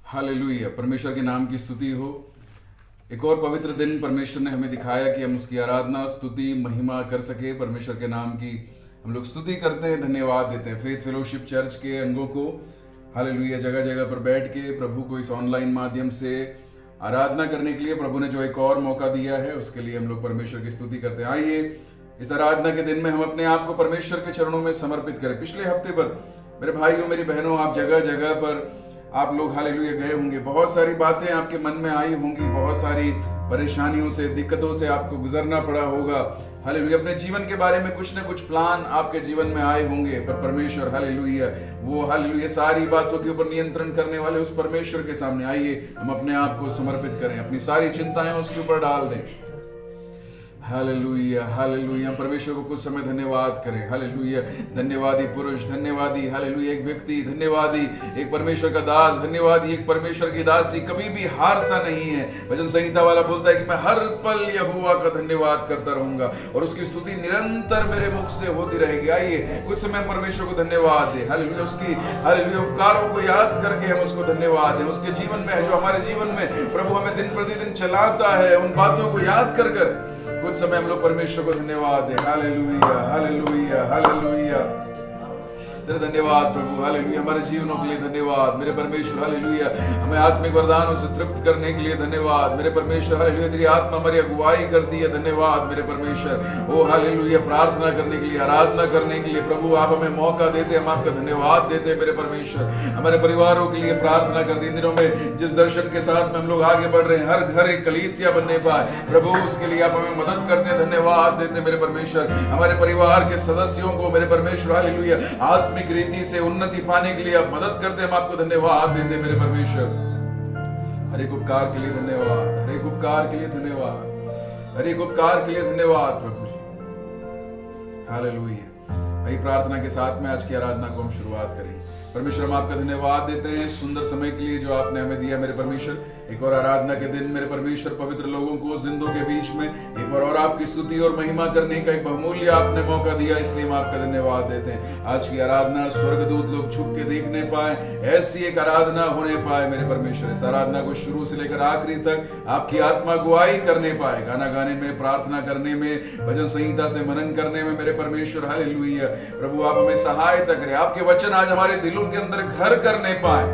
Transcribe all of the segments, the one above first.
Hallelujah, परमेश्वर के नाम की स्तुति हो। एक और पवित्र दिन परमेश्वर ने हमें दिखाया कि हम उसकी आराधना, स्तुति, महिमा कर सके। परमेश्वर के नाम की हम लोग स्तुति करते हैं, धन्यवाद देते हैं। फेथ फेलोशिप चर्च के अंगों को हालेलुया जगह जगह पर बैठ के प्रभु को इस ऑनलाइन माध्यम से आराधना करने के लिए प्रभु ने जो एक और मौका दिया है, उसके लिए हम लोग परमेश्वर की स्तुति करते हैं। आइए इस आराधना के दिन में हम अपने आप को परमेश्वर के चरणों में समर्पित करें। पिछले हफ्ते पर मेरे भाइयों, मेरी बहनों, आप जगह जगह पर आप लोग हालेलुया गए होंगे। बहुत सारी बातें आपके मन में आई होंगी, बहुत सारी परेशानियों से, दिक्कतों से आपको गुजरना पड़ा होगा। हालेलुया, अपने जीवन के बारे में कुछ न कुछ प्लान आपके जीवन में आए होंगे, पर परमेश्वर हालेलुया वो हालेलुया सारी बातों के ऊपर नियंत्रण करने वाले उस परमेश्वर के सामने आइए हम अपने आप को समर्पित करें, अपनी सारी चिंताएं उसके ऊपर डाल दें। हालेलुया हालेलुया, परमेश्वर को कुछ समय धन्यवाद करें। हालेलुया, धन्यवादी पुरुष, धन्यवादी हालेलुया एक व्यक्ति, धन्यवादी एक परमेश्वर का दास, धन्यवादी एक परमेश्वर की दासी कभी भी हारता नहीं है। भजन संहिता वाला बोलता है कि मैं हर पल यहोवा का धन्यवाद करता रहूंगा और उसकी स्तुति निरंतर मेरे मुख से होती रहेगी। आइए कुछ समय परमेश्वर को धन्यवाद दें। हालेलुया, उसकी हालेलुया उपकारों को याद करके हम उसको धन्यवाद दें। उसके जीवन में है जो हमारे जीवन में प्रभु हमें दिन प्रतिदिन चलाता है, उन बातों को याद कर कुछ समय हम लोग परमेश्वर को धन्यवाद दें। हालेलुया हालेलुया हालेलुया, तेरे धन्यवाद प्रभु। हालेलुया, हमारे जीवनों के लिए धन्यवाद मेरे परमेश्वर। हालेलुया, हमें आत्मिक वरदानों से तृप्त करने के लिए धन्यवाद मेरे परमेश्वर। हालेलुया, तेरी आत्मा हमारी अगुवाई करती है, धन्यवाद मेरे परमेश्वर। ओ हालेलुया, प्रार्थना करने के लिए, आराधना करने के लिए प्रभु आप हमें मौका देते, हम आपका धन्यवाद देते हैं मेरे परमेश्वर। हमारे परिवारों के लिए प्रार्थना करते, इन दिनों में जिस दर्शन के साथ में हम लोग आगे बढ़ रहे हैं, हर घर एक कलीसिया बनने पाए प्रभु, उसके लिए आप हमें मदद करते हैं, धन्यवाद देते मेरे परमेश्वर। हमारे परिवार के सदस्यों को मेरे परमेश्वर हालेलुया आत्मिक रीति से उन्नति पाने के लिए आप मदद करते हैं, हम आपको धन्यवाद देते हैं मेरे परमेश्वर। हर एक उपकार के लिए धन्यवाद, हर एक उपकार के लिए धन्यवाद, हर एक उपकार के लिए धन्यवाद प्रभु जी। हालेलुया, वही प्रार्थना के साथ में आज की आराधना को हम शुरुआत करें। परमेश्वर, हम आपका धन्यवाद देते हैं सुंदर समय के लिए जो आपने हमें दिया मेरे परमेश्वर। एक और आराधना के दिन मेरे परमेश्वर, पवित्र लोगों को जिंदों के बीच में एक बार और आपकी स्तुति और महिमा करने का एक बहुमूल्य आपने मौका दिया, इसलिए हम आपका धन्यवाद देते हैं। आज की आराधना स्वर्गदूत लोग छुप के देखने पाए, ऐसी एक आराधना होने पाए मेरे परमेश्वर। इस आराधना को शुरू से लेकर आखिरी तक आपकी आत्मा अगुवाई करने पाए, गाना गाने में, प्रार्थना करने में, भजन संहिता से मनन करने में मेरे परमेश्वर। हालेलुया प्रभु, आप हमें सहायता करें, आपके वचन आज हमारे दिलों के अंदर घर करने पाए,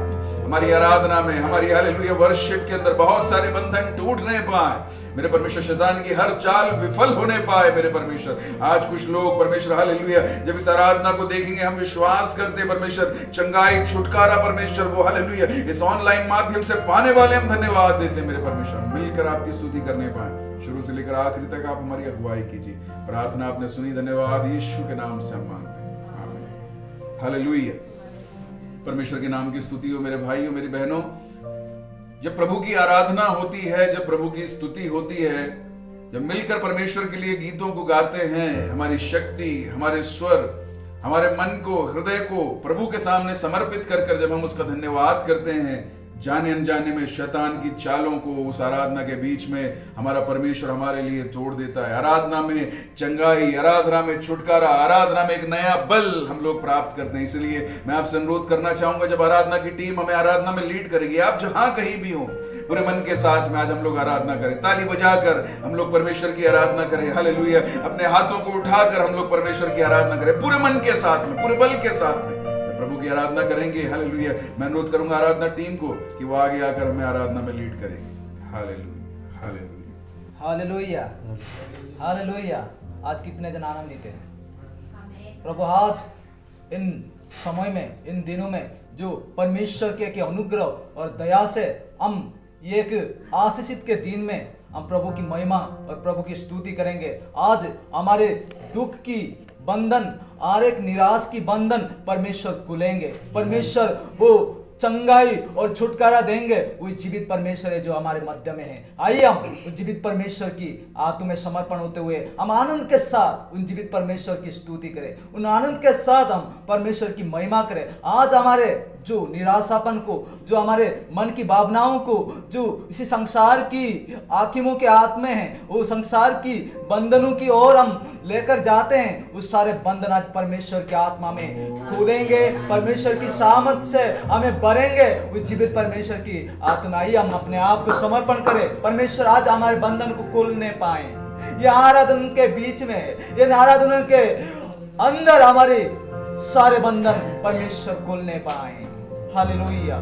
हमारी आराधना में, हमारी हालेलुया वर्शिप के अंदर बहुत सारे बंधन टूटने पाए मेरे परमेश्वर, शैतान की हर चाल विफल होने पाए मेरे परमेश्वर। आज कुछ लोग परमेश्वर हालेलुया जब इस आराधना को देखेंगे, हम विश्वास करते परमेश्वर चंगाई, छुटकारा परमेश्वर वो हालेलुया इस ऑनलाइन माध्यम से पाने वाले हम धन्यवाद देते हैं मेरे परमेश्वर। मिलकर आपकी स्तुति करने पाए, शुरू से लेकर आखिरी तक आप हमारी अगुवाई कीजिए। प्रार्थना आपने सुनी, धन्यवाद यीशु के नाम से हम मांगते हैं, आमीन। हालेलुया, परमेश्वर के नाम की स्तुति हो मेरे भाइयों, मेरी बहनों। जब प्रभु की आराधना होती है, जब प्रभु की स्तुति होती है, जब मिलकर परमेश्वर के लिए गीतों को गाते हैं, हमारी शक्ति, हमारे स्वर, हमारे मन को, हृदय को प्रभु के सामने समर्पित कर जब हम उसका धन्यवाद करते हैं, जाने अनजाने में शैतान की चालों को उस आराधना के बीच में हमारा परमेश्वर हमारे लिए तोड़ देता है। आराधना में चंगाई, आराधना में छुटकारा, आराधना में एक नया बल हम लोग प्राप्त करते हैं। इसलिए मैं आपसे अनुरोध करना चाहूंगा, जब आराधना की टीम हमें आराधना में लीड करेगी, आप जहां कहीं भी हो, पूरे मन के साथ में आज हम लोग आराधना करें, ताली बजाकर हम लोग परमेश्वर की आराधना करें। हालेलुया, अपने हाथों को उठाकर हम लोग परमेश्वर की आराधना करें, पूरे मन के साथ में, पूरे बल के साथ में प्रभु की आराधना करेंगे। हालेलुया, मैं अनुरोध करूंगा आराधना टीम को कि वो आगे आकर हमें आराधना में लीड करेंगे। Hallelujah hallelujah hallelujah hallelujah. आज कितने जन आनंदित हैं प्रभु, आज इन समय में, इन दिनों में जो परमेश्वर के अनुग्रह और दया से हम एक आशीषित के दिन में हम प्रभु की महिमा और प्रभु की स्तुति करेंगे। आज हमारे दुख की बंधन और एक निराश की बंधन परमेश्वर खुलेंगे, परमेश्वर वो चंगाई और छुटकारा देंगे। वो जीवित परमेश्वर है जो हमारे मध्य में है। आइए हम उन जीवित परमेश्वर की आत्मा में समर्पण होते हुए हम आनंद के साथ उन जीवित परमेश्वर की स्तुति करें, उन आनंद के साथ हम परमेश्वर की महिमा करें। आज हमारे जो निराशापन को, जो हमारे मन की भावनाओं को, जो इसी संसार की आकिमों के आत्मे हैं, वो संसार की बंधनों की ओर हम लेकर जाते हैं, उस सारे बंधन आज परमेश्वर की आत्मा में खोलेंगे, परमेश्वर की सामर्थ्य से हमें भरेंगे। उस जीवित परमेश्वर की आत्मा, आइए हम अपने आप को समर्पण करें, परमेश्वर आज हमारे बंधन को खोलने पाए। ये आराधना के बीच में, ये आराधना के अंदर हमारे सारे बंधन परमेश्वर खोलने पाए। Hallelujah,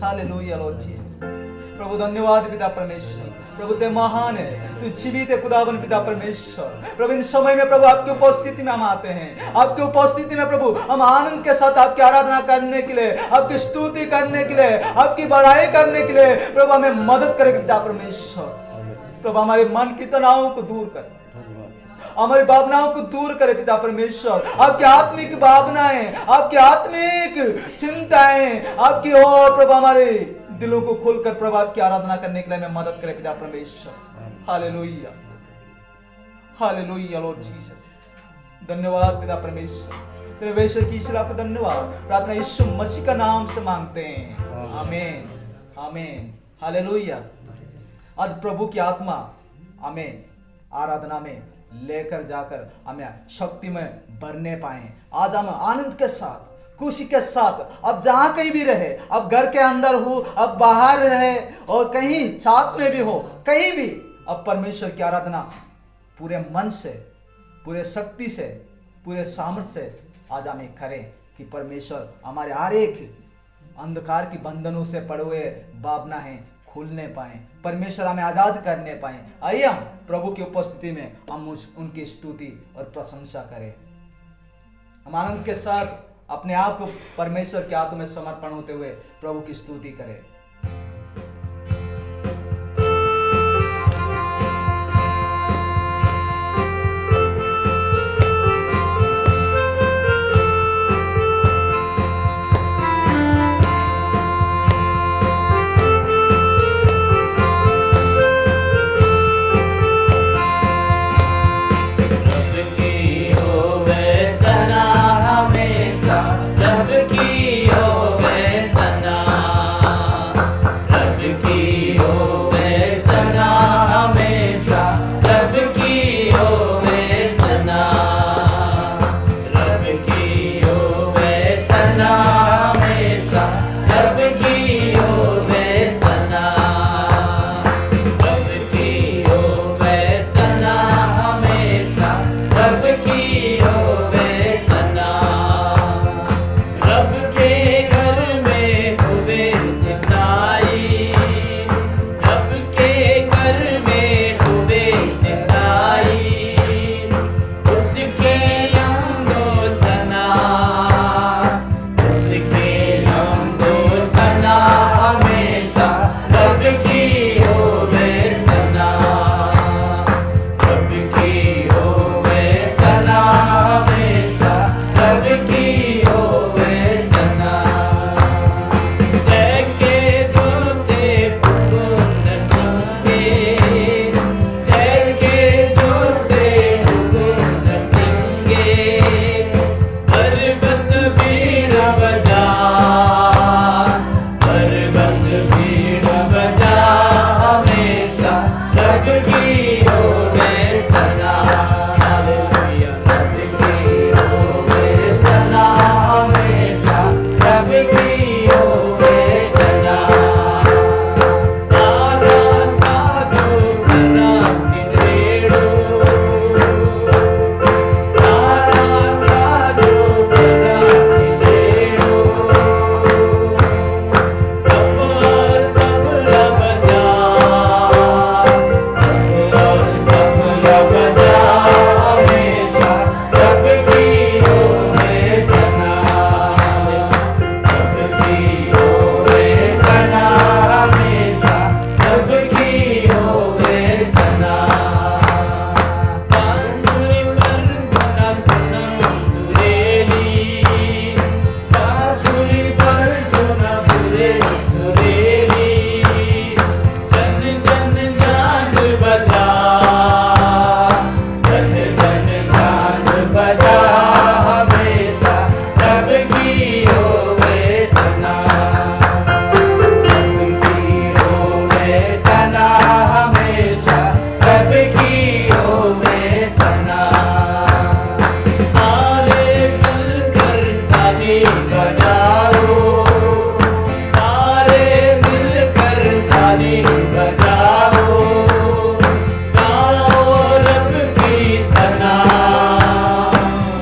hallelujah Lord Jesus. प्रभु धन्यवाद पिता परमेश्वर, प्रभु ते महान है, तू जीवित है खुदावन पिता परमेश्वर। प्रभु इन समय में प्रभु आपकी उपस्थिति में हम आते हैं, आपकी उपस्थिति में प्रभु हम आनंद के साथ आपकी आराधना करने के लिए, आपकी स्तुति करने के लिए, आपकी बड़ाई करने के लिए प्रभु हमें मदद करेगा पिता परमेश्वर। प्रभु हमारे मन की तनावों को दूर कर, हमारी भावनाओं को दूर करे पिता परमेश्वर। आपकी आत्मिक भावनाएं, आपकी आत्मिक चिंताएं, आपकी और प्रभु हमारे दिलों को खोलकर प्रभु आपकी आराधना करने के लिए हमें मदद करे पिता परमेश्वर। Hallelujah, hallelujah Lord Jesus. धन्यवाद पिता परमेश्वर, तेरे वैश्य की ईश्वर आपका धन्यवाद। प्रार्थना यीशु मसीह का नाम से मांगते हैं, आमीन, आमीन, हालेलुया। आज प्रभु की आत्मा हमें आराधना में लेकर जाकर हमें शक्ति में भरने पाए। आज हम आनंद के साथ, खुशी के साथ, अब जहां कहीं भी रहे, अब घर के अंदर हो, अब बाहर रहे और कहीं साथ में भी हो, कहीं भी, अब परमेश्वर की आराधना पूरे मन से, पूरे शक्ति से, पूरे सामर्थ्य से आज हमें करें कि परमेश्वर हमारे हर एक अंधकार की बंधनों से पड़े हुए भावना है खुलने पाए, परमेश्वर हमें आजाद करने पाए। आइए हम प्रभु की उपस्थिति में हम उनकी स्तुति और प्रशंसा करें। हम आनंद के साथ अपने आप को परमेश्वर के हाथों में समर्पण होते हुए प्रभु की स्तुति करें। की हो वे सना सारे मिलकर ताली बजाओ, सारे मिलकर ताली बजाओ, गाओ रब की सना,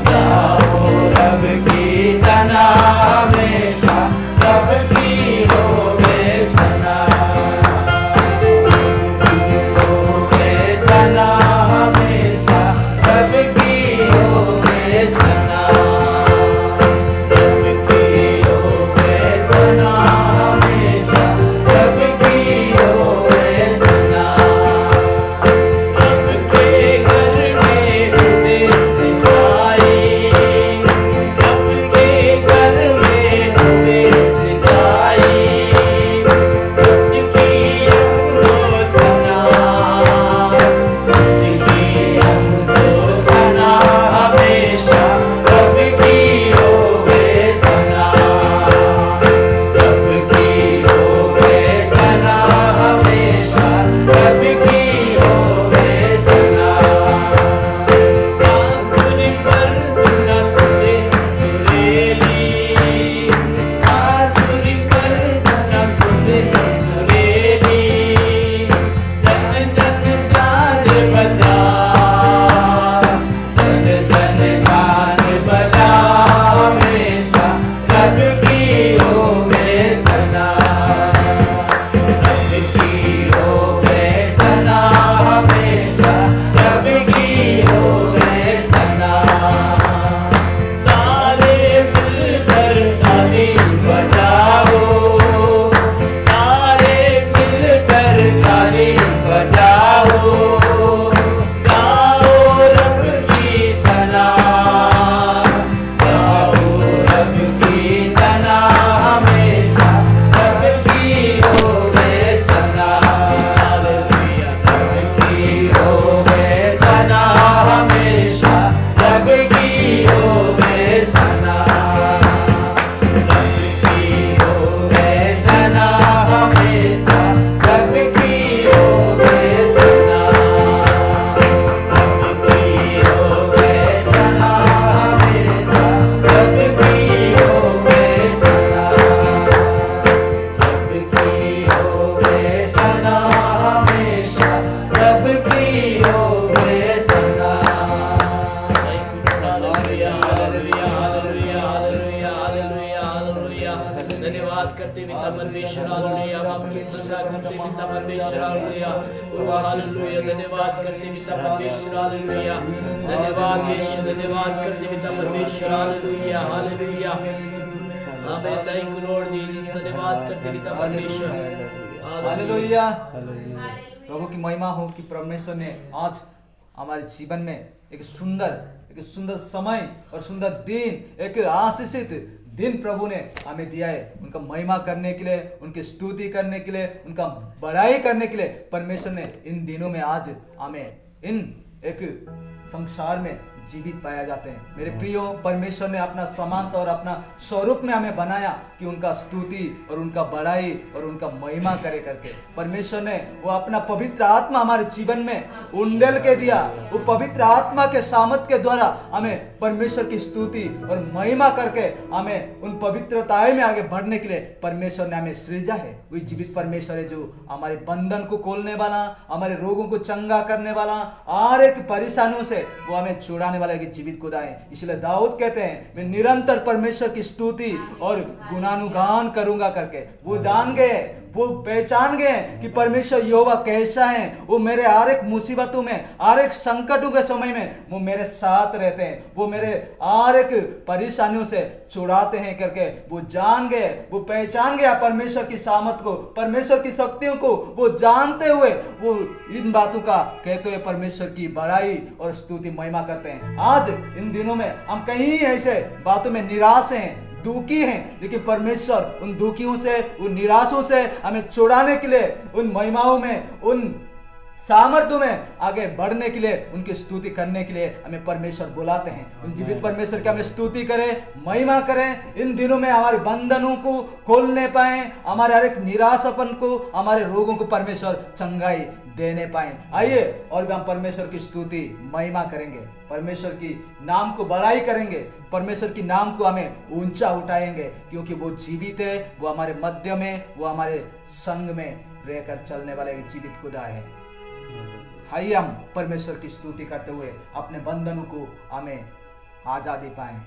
गाओ रब की सना, हमेशा रब की होवे सना, होवे सना, हमेशा रब की होवे सना, रब की होवे सना, हमेशा रब की होवे सना, रब के घर में खुदे सिखाई, रब के घर में खुदे सिखाई, उसकी हमदो सना, उसकी हमदो सना, हमेशा रब की होवे सना, रब की होवे सना, हमेशा रब की होवे सना। बांसुरी पर सुना सुरे सुरेली, बांसुरी पर सुना सुरे सुरेली, जन जन जान बजा, जन जन जान बजा, हमेशा रब की होवे सना, रब की होवे सना, हमेशा रब की होवे सना। सारे मिलकर ताली बजाओ, सारे मिलकर ताली बजाओ, गाओ रब की सना, गाओ रब की सना, हमेशा रब की होवे सना, हालेलुया, रब की होवे सना, हमेशा रब की होवे सना, रब की होवे सना, हमेशा रब की होवे सना, रब की होवे सना, हमेशा रब की होवे सना, रब की होवे सना, हमेशा रब की होवे सना। Hallelujah, hallelujah, hallelujah, hallelujah, hallelujah, hallelujah. धन्यवाद करते पिता परमेश्वर, हालेलुया, हम आपकी सराहना करते पिता परमेश्वर, हालेलुया, हालेलुया। धन्यवाद करते पिता परमेश्वर, हालेलुया, धन्यवाद यीशु, धन्यवाद करते पिता परमेश्वर, हालेलुया, हालेलुया। हमें थैंक यू लॉर्ड जीसस, धन्यवाद करते पिता परमेश्वर, हालेलुया। प्रभु की महिमा हो कि परमेश्वर ने आज हमारे जीवन में एक सुंदर समय और सुंदर दिन, एक आशीषित दिन प्रभु ने हमें दिया है। उनका महिमा करने के लिए, उनकी स्तुति करने के लिए, उनका बड़ाई करने के लिए परमेश्वर ने इन दिनों में आज हमें इन एक संसार में जीवित पाया जाते हैं। मेरे प्रियो, परमेश्वर ने अपना समानता और अपना स्वरूप में हमें बनाया कि उनका स्तुति और उनका बड़ाई और उनका महिमा करे करके। परमेश्वर ने वो अपना पवित्र आत्मा हमारे जीवन में उंडेल के दिया। वो पवित्र आत्मा के सामर्थ के द्वारा हमें परमेश्वर की स्तुति और महिमा करके हमें उन पवित्रताएं में आगे बढ़ने के लिए परमेश्वर ने हमें सृजा है। वही जीवित परमेश्वर है जो हमारे बंधन को खोलने वाला, हमारे रोगों को चंगा करने वाला, हर एक परेशानियों से वो हमें छुड़ाने वाला एक जीवित खुदा है। इसलिए दाऊद कहते हैं, मैं निरंतर परमेश्वर की स्तुति और गुणानुगान करूंगा करके। वो जान गए, वो पहचान गए कि परमेश्वर यहोवा कैसा है। वो मेरे हर एक मुसीबतों में, हर एक संकटों के समय में वो मेरे साथ रहते हैं, वो मेरे हर एक परेशानियों से छुड़ाते हैं करके वो जान गए, वो पहचान गया परमेश्वर की सामर्थ को, परमेश्वर की शक्तियों को। वो जानते हुए वो इन बातों का कहते हुए परमेश्वर की बड़ाई और स्तुति महिमा करते हैं। आज इन दिनों में हम कहीं ऐसे बातों में निराश हैं, दुखी हैं, लेकिन परमेश्वर उन दुखियों से, उन निराशों से हमें छुड़ाने के लिए उन महिमाओं में, उन सामर्थ्य में आगे बढ़ने के लिए, उनकी स्तुति करने के लिए हमें परमेश्वर बुलाते हैं। उन जीवित परमेश्वर की हमें स्तुति करें, महिमा करें। इन दिनों में हमारे बंधनों को खोलने पाए, हमारे हर एक निराशापन को, हमारे रोगों को परमेश्वर चंगाई देने पाए। आइए और भी हम परमेश्वर की स्तुति महिमा करेंगे, परमेश्वर की नाम को बड़ाई करेंगे, परमेश्वर की नाम को हमें ऊंचा उठाएंगे, क्योंकि वो जीवित है, वो हमारे मध्य में, वो हमारे संग में रहकर चलने वाला एक जीवित खुदा है। आइए हम परमेश्वर की स्तुति करते हुए अपने बंधनों को हमें आजादी पाएं।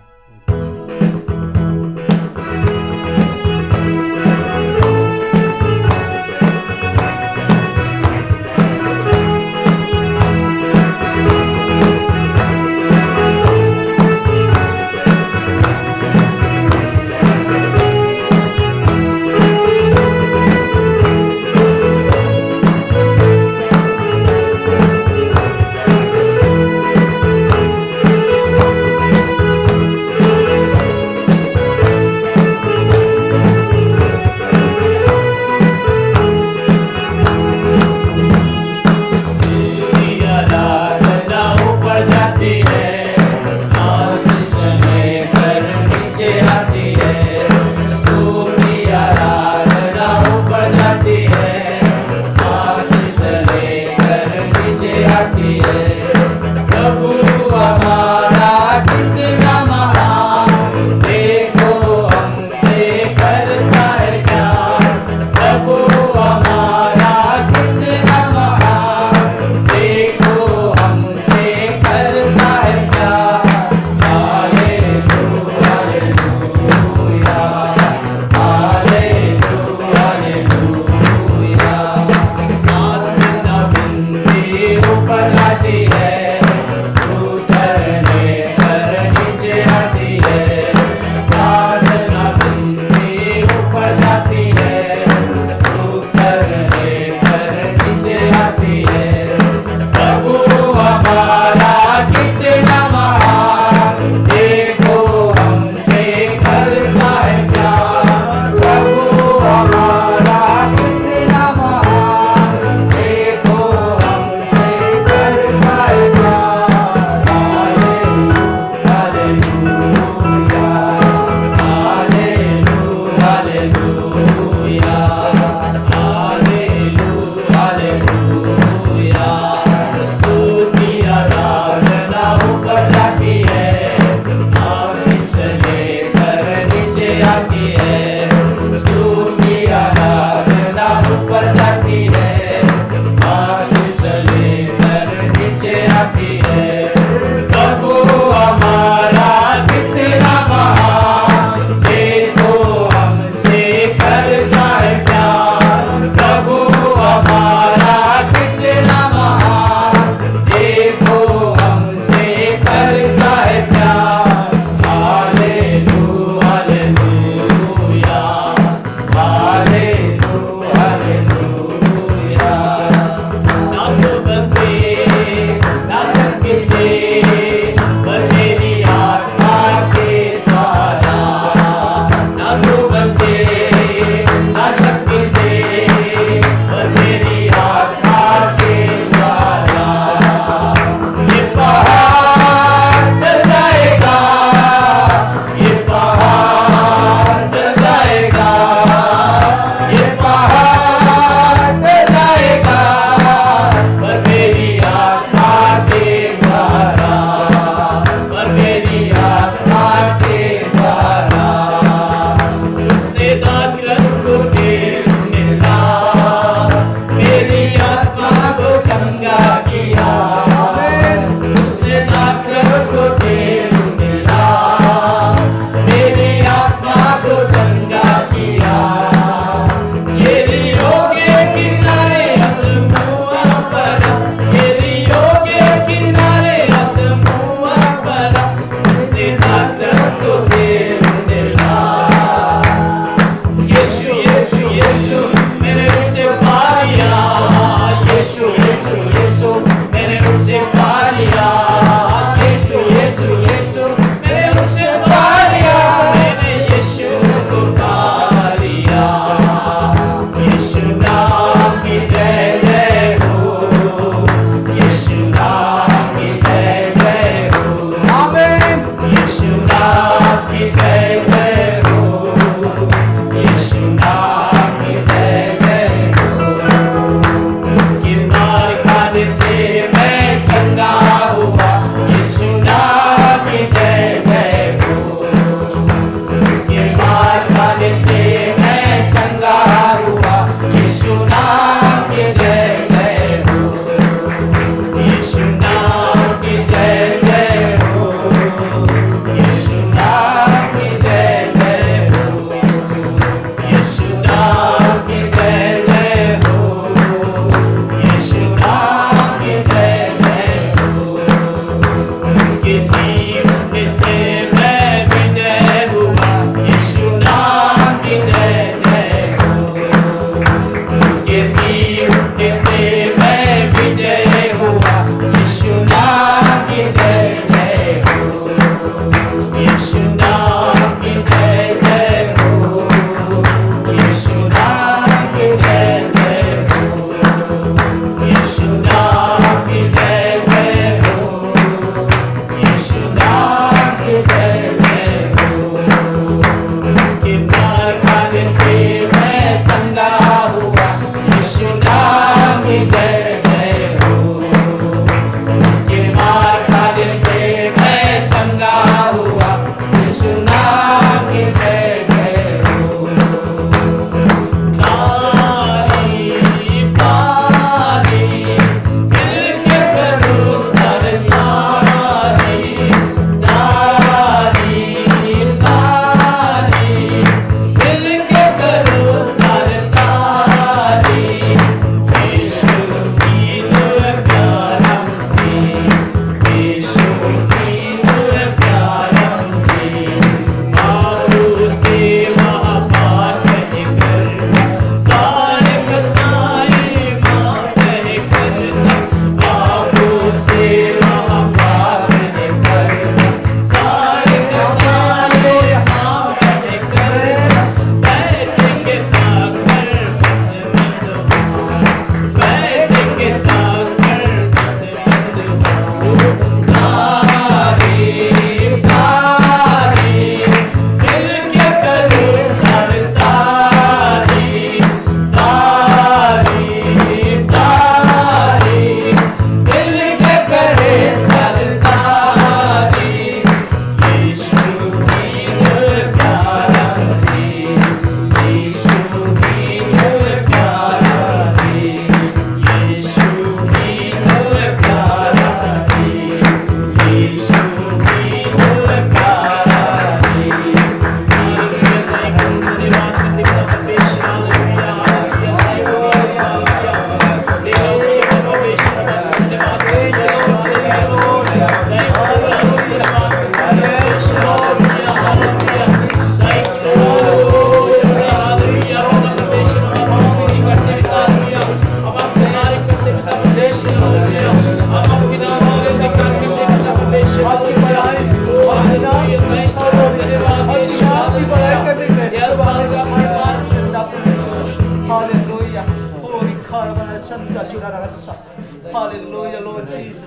Hallelujah, Lord Jesus.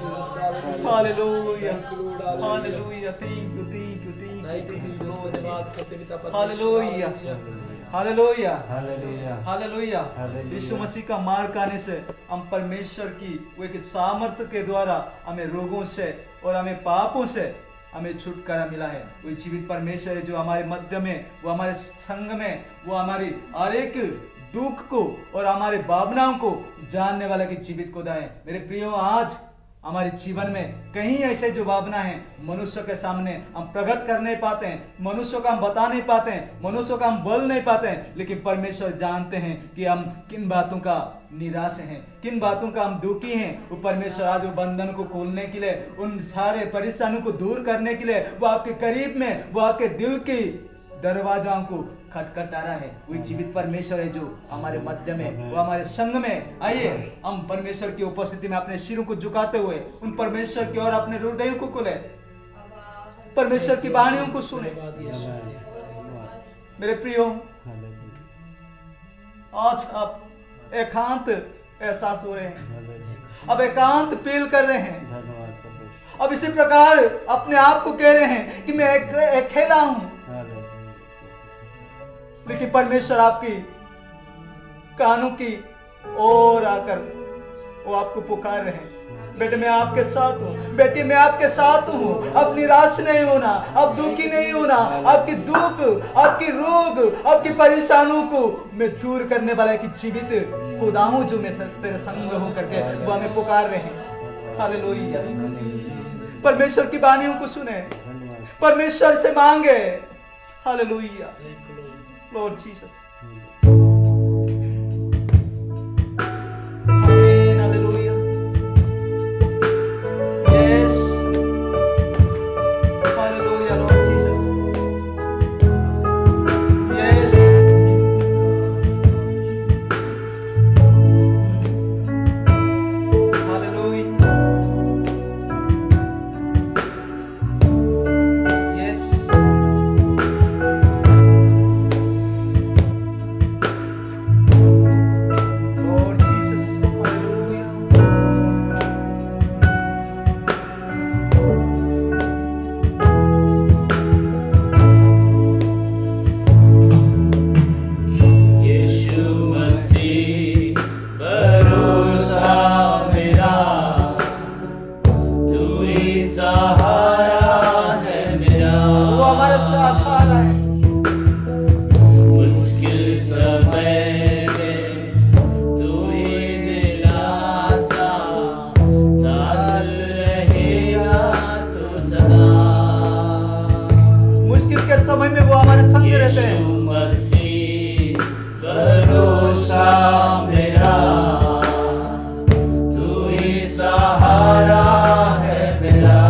Hallelujah. Hallelujah. Thank you, thank you, thank you, thank you, Lord Jesus. Hallelujah. Hallelujah hallelujah hallelujah hallelujah. Yeshu Masih का मार खाने से हम परमेश्वर की वो एक सामर्थ्य के द्वारा हमें रोगों से और हमें पापों से हमें छुटकारा मिला है। वो जीवित परमेश्वर है जो हमारे मध्य में, वो हमारे संग में, वो हमारी हर एक दुख को और हमारे भावनाओं को जानने वाला की जीवित खुदा है। मेरे प्रियो, आज हमारे जीवन में कहीं ऐसे जो भावना है मनुष्य के सामने हम प्रकट कर नहीं पाते हैं, मनुष्यों का हम बता नहीं पाते हैं, मनुष्यों का हम बोल नहीं पाते हैं, लेकिन परमेश्वर जानते हैं कि हम किन बातों का निराश हैं, किन बातों का हम दुखी हैं। वो परमेश्वर आज वो बंधन को खोलने के लिए, उन सारे परेशानियों को दूर करने के लिए वो आपके करीब में, वो आपके दिल की दरवाजाओं को खटखटा रहा है। वो जीवित परमेश्वर है जो हमारे मध्य में, वो हमारे संग में। आइए हम परमेश्वर की उपस्थिति में अपने सिरों को झुकाते हुए उन परमेश्वर की ओर अपने हृदयों को खोले, परमेश्वर की वाणियों को सुने। मेरे प्रियो, आज आप एकांत एहसास हो रहे हैं, अब एकांत फील कर रहे हैं, अब इसी प्रकार अपने आप को कह रहे हैं कि मैं अकेला हूं, लेकिन परमेश्वर आपकी कानों की ओर आकर वो आपको पुकार रहे हैं, बेटे मैं आपके साथ हूँ, बेटी मैं आपके साथ हूँ। अब निराश नहीं होना, अब दुखी नहीं होना, आपकी दुख, आपकी रोग, आपकी परेशानियों को मैं दूर करने वाला की जीवित खुदा हूँ जो मैं तेरे संग हो करके वो हमें पुकार रहे हैं। हालेलुया। परमेश्वर की वाणियों को सुने, परमेश्वर से मांगे। Hallelujah. Lord Jesus. Amen. Hallelujah. Yes. सहारा है मेरा, वो हमारे साथ सहारा है। मुश्किल समय में तू ही दिलासा, साथ रहेगा तू सदा। मुश्किल के समय में वो हमारे संग रहते हैं। यीशु मसीह भरोसा मेरा, तू ही सहारा है मेरा।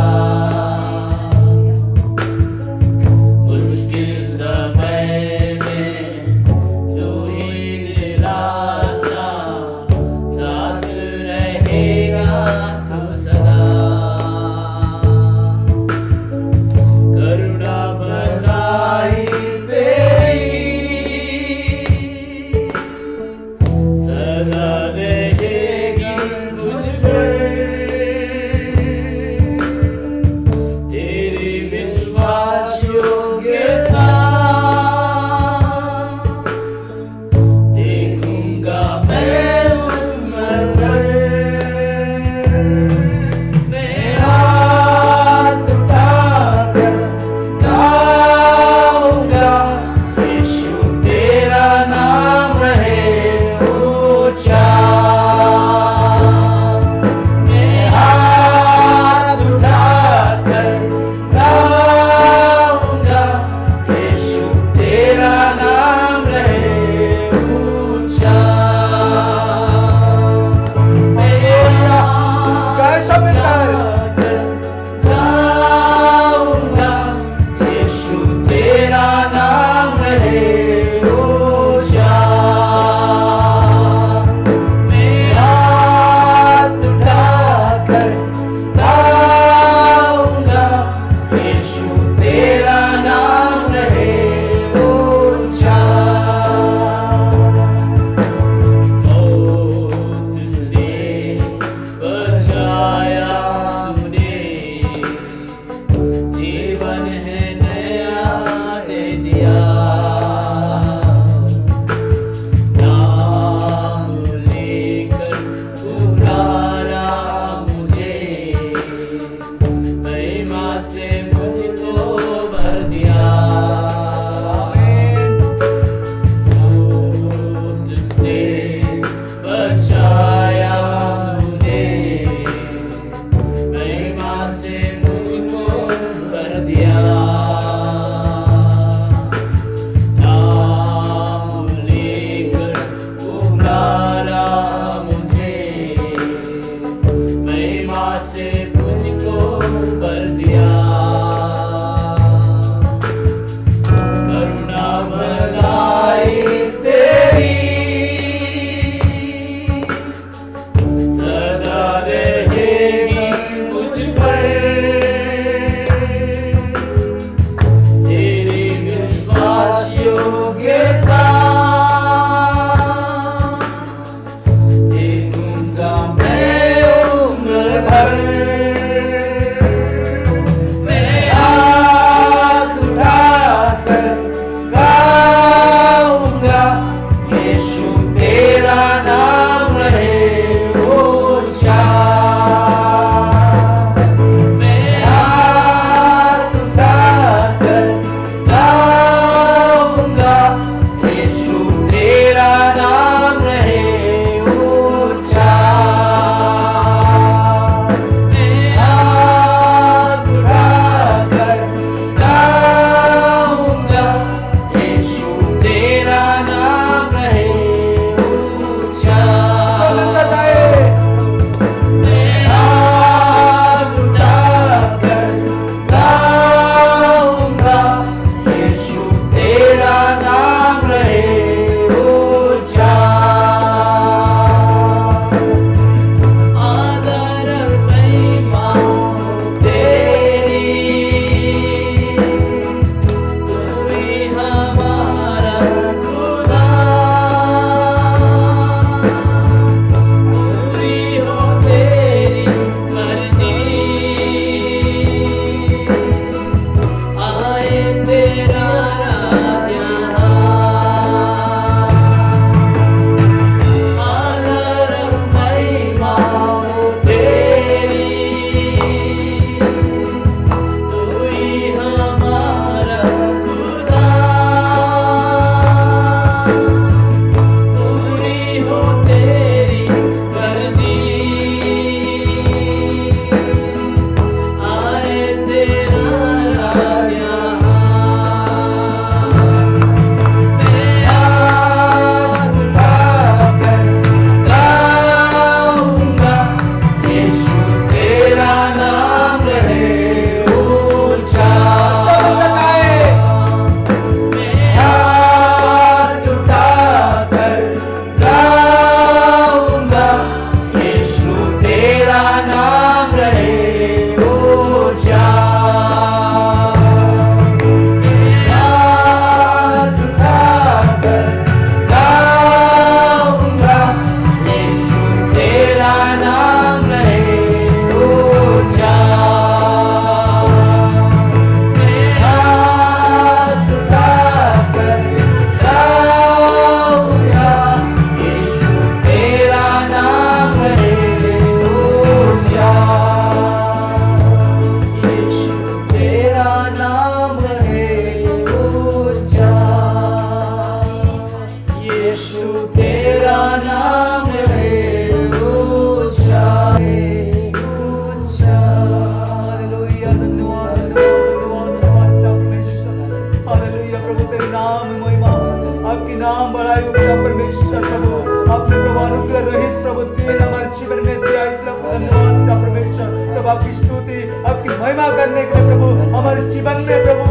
प्रभु आपकी स्तुति, आपकी महिमा करने के लिए प्रभु हमारे जीवन में प्रभु